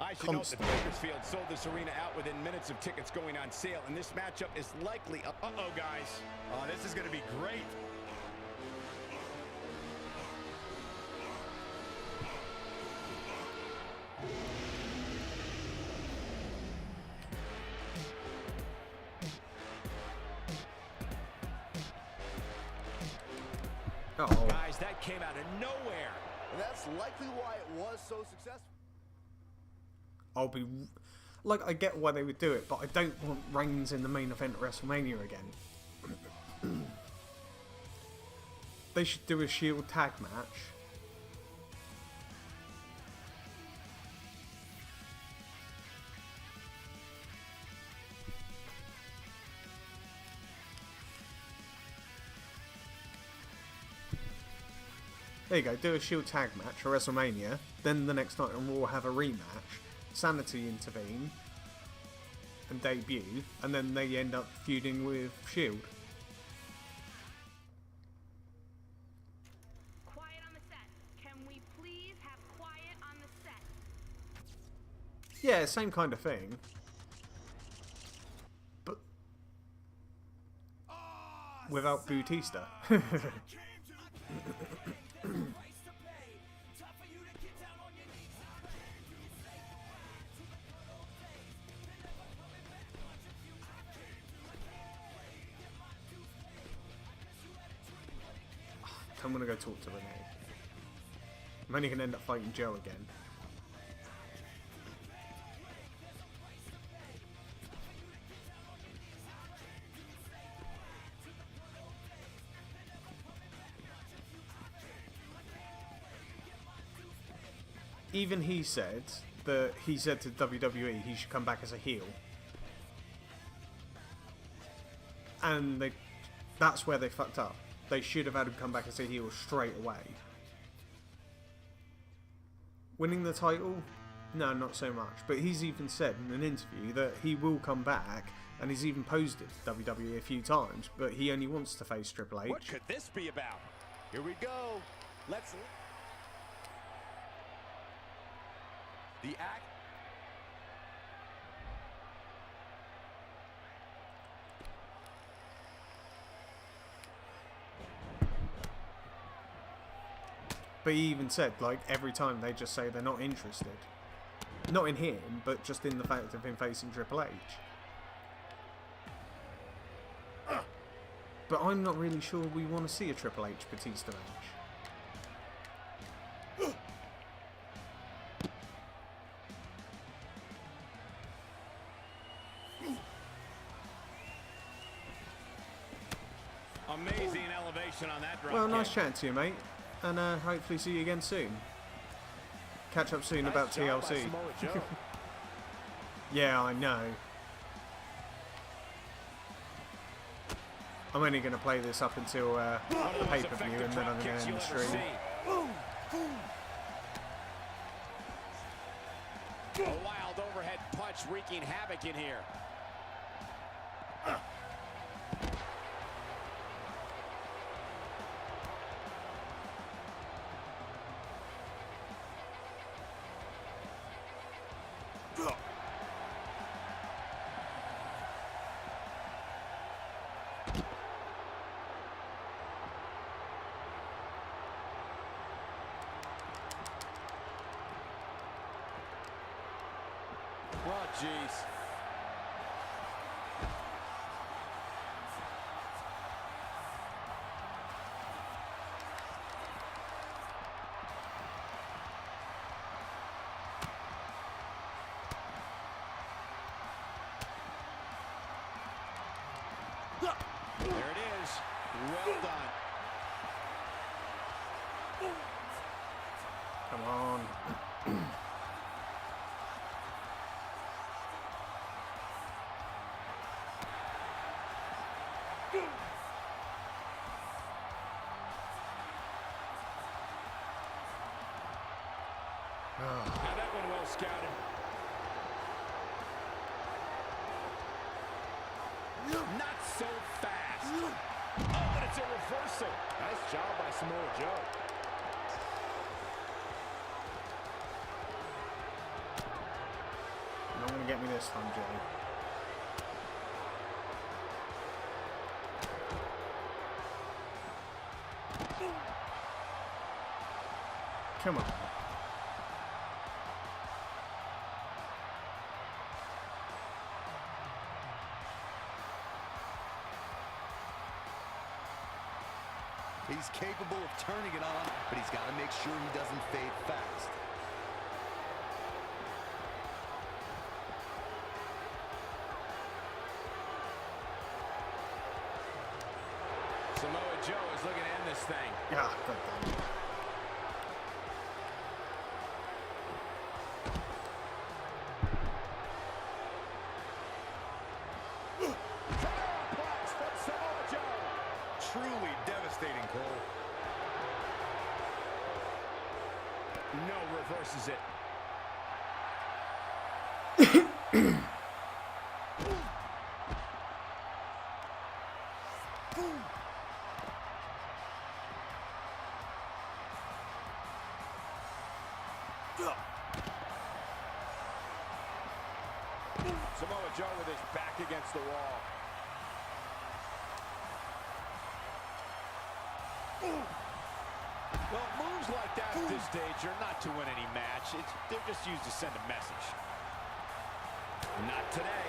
F: I should note that Bakersfield sold this arena out within minutes of tickets going on sale, and this matchup is likely a... Uh-oh, guys.
D: Oh, this is going to be great.
A: Uh-oh.
B: Guys, that came out of nowhere.
C: And that's likely why it was so successful.
A: I'll be... Like, I get why they would do it, but I don't want Reigns in the main event at WrestleMania again. They should do a Shield tag match. There you go, do a Shield tag match for WrestleMania, then the next night on Raw have a rematch, Sanity intervene and debut, and then they end up feuding with Shield.
E: Quiet on the set. Can we please have quiet on the set?
A: Yeah, same kind of thing. But without Bautista. I'm gonna go talk to Renee. I'm only gonna end up fighting Joe again. Even he said to WWE he should come back as a heel. And that's where they fucked up. They should have had him come back as a heel straight away. Winning the title? No, not so much. But he's even said in an interview that he will come back, and he's even posed it to WWE a few times, but he only wants to face Triple H.
B: What could this be about?
C: Here we go. Let's... The act...
A: But he even said, like, every time they just say they're not interested. Not in him, but just in the fact of him facing Triple H. But I'm not really sure we want to see a Triple H Batista match.
F: Amazing elevation on that drop
A: Well, nice
F: kick.
A: chatting to you, mate. And hopefully see you again soon. Catch up soon about
B: Job by
A: TLC.
B: Samoa Joe.
A: Yeah, I know. I'm only going to play this up until the pay-per-view, and then I'm going to end the stream.
B: A wild overhead punch wreaking havoc in here. Oh, jeez. There it is. Well done.
A: Come on.
B: Now that one well scouted. Not so fast. Oh, and it's a reversal. Nice job by Samoa Joe.
A: You're not going to get me this time, Jay. Come on.
C: He's capable of turning it on, but he's got to make sure he doesn't fade fast.
F: Samoa Joe is looking to end this thing.
A: Ah, God damn it.
G: Truly devastating, Cole.
F: No, reverses it.
B: Samoa Joe with his back against the wall. Well, moves like that at this stage are not to win any match. They're just used to send a message.
F: Not today.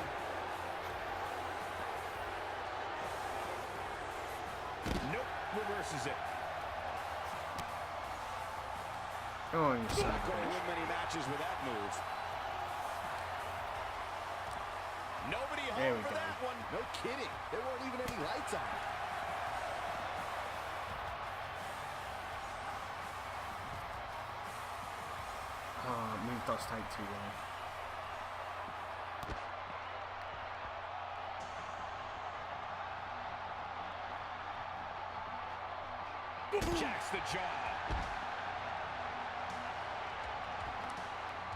F: Nope, reverses it.
A: Oh, you son
B: Not
A: of a
B: going to
A: bitch.
B: win many matches with that move.
F: Nobody
A: There
F: home
A: we
F: for
A: go.
F: that one.
C: No kidding. There weren't even any lights on.
A: Oh, move does take too long.
F: Jacks the jaw.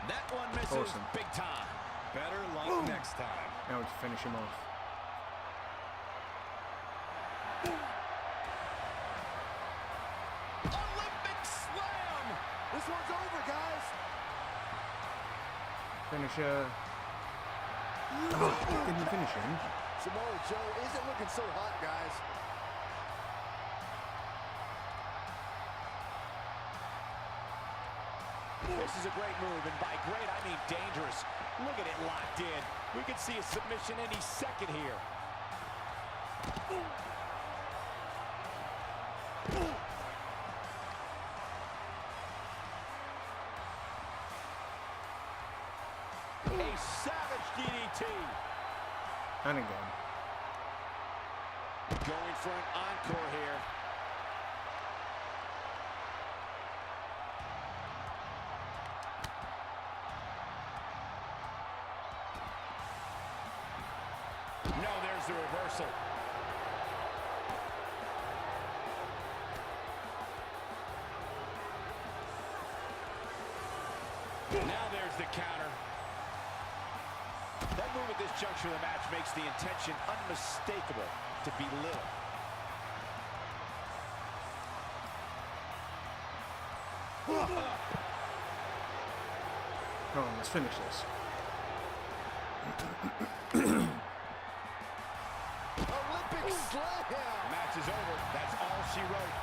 B: That one misses
A: Awesome.
B: big time.
G: Better luck next time.
A: Now we can finish him off.
B: Olympic slam.
C: This one's over, guys.
A: Finisher. Oh, didn't finish him.
C: Samoa Joe isn't looking so hot, guys.
B: This is a great move, and by great, I mean dangerous. Look at it locked in. We could see a submission any second here. A savage DDT.
A: And again.
B: Going for an encore here.
F: No, there's the reversal. Now there's the counter.
B: That move at this juncture of the match makes the intention unmistakable to belittle.
A: Come on, let's finish this.
C: Olympic slam.
F: The match is over. That's all she wrote.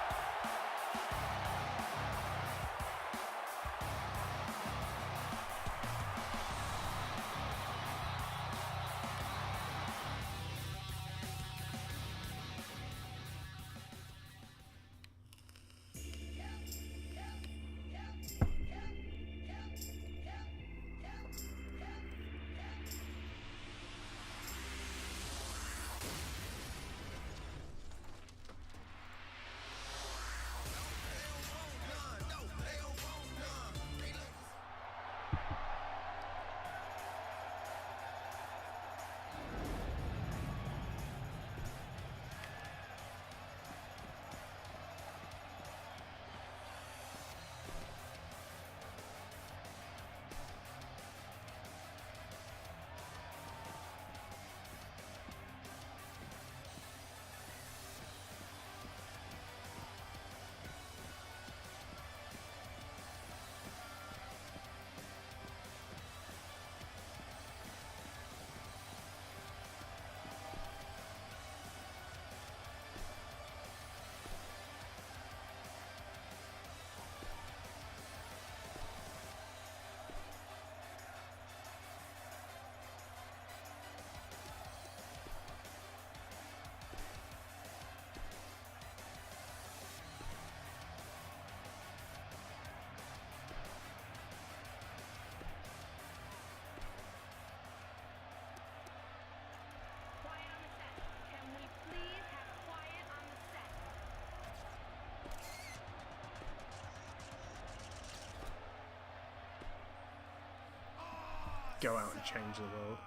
A: go out and change the world.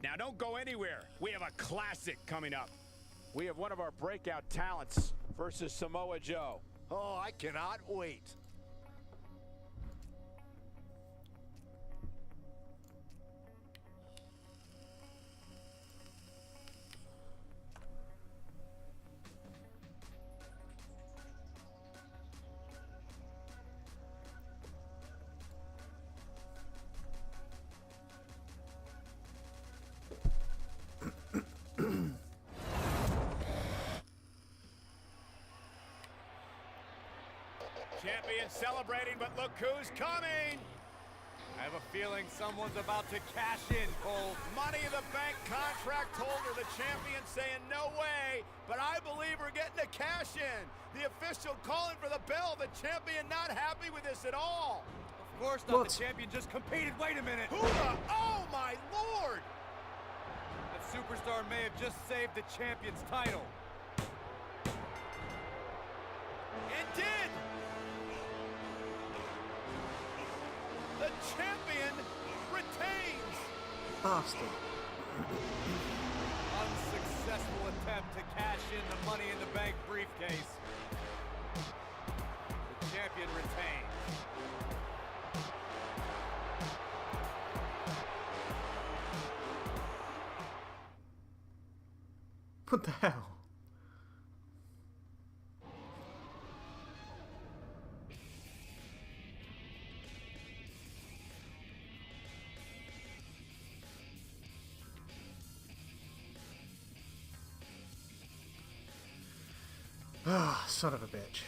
F: Now don't go anywhere. We have a classic coming up.
B: We have one of our breakout talents versus Samoa Joe.
C: Oh, I cannot wait.
F: Champion celebrating, but look who's coming!
D: I have a feeling someone's about to cash in, Cole.
F: Money in the Bank contract holder, the champion saying no way, but I believe we're getting a cash in. The official calling for the bell, the champion not happy with this at all.
D: Of course not, the champion just competed. Wait a minute.
F: Who the, oh my Lord!
D: That superstar may have just saved the champion's title.
F: It did! The champion retains!
A: Bastard.
D: Unsuccessful attempt to cash in the Money in the Bank briefcase. The champion retains.
A: What the hell? Ah, son of a bitch.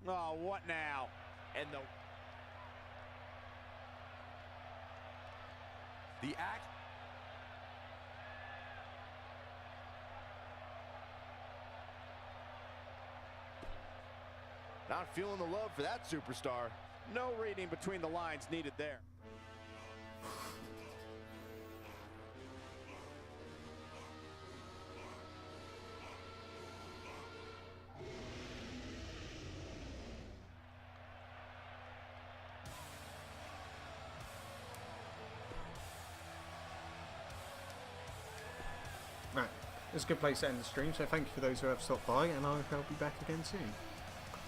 B: Oh, what now? And
D: The act.
C: Not feeling the love for that superstar.
B: no reading between the lines needed there.
A: Right, it's a good place to end the stream, so thank you for those who have stopped by, and I hope I'll be back again soon.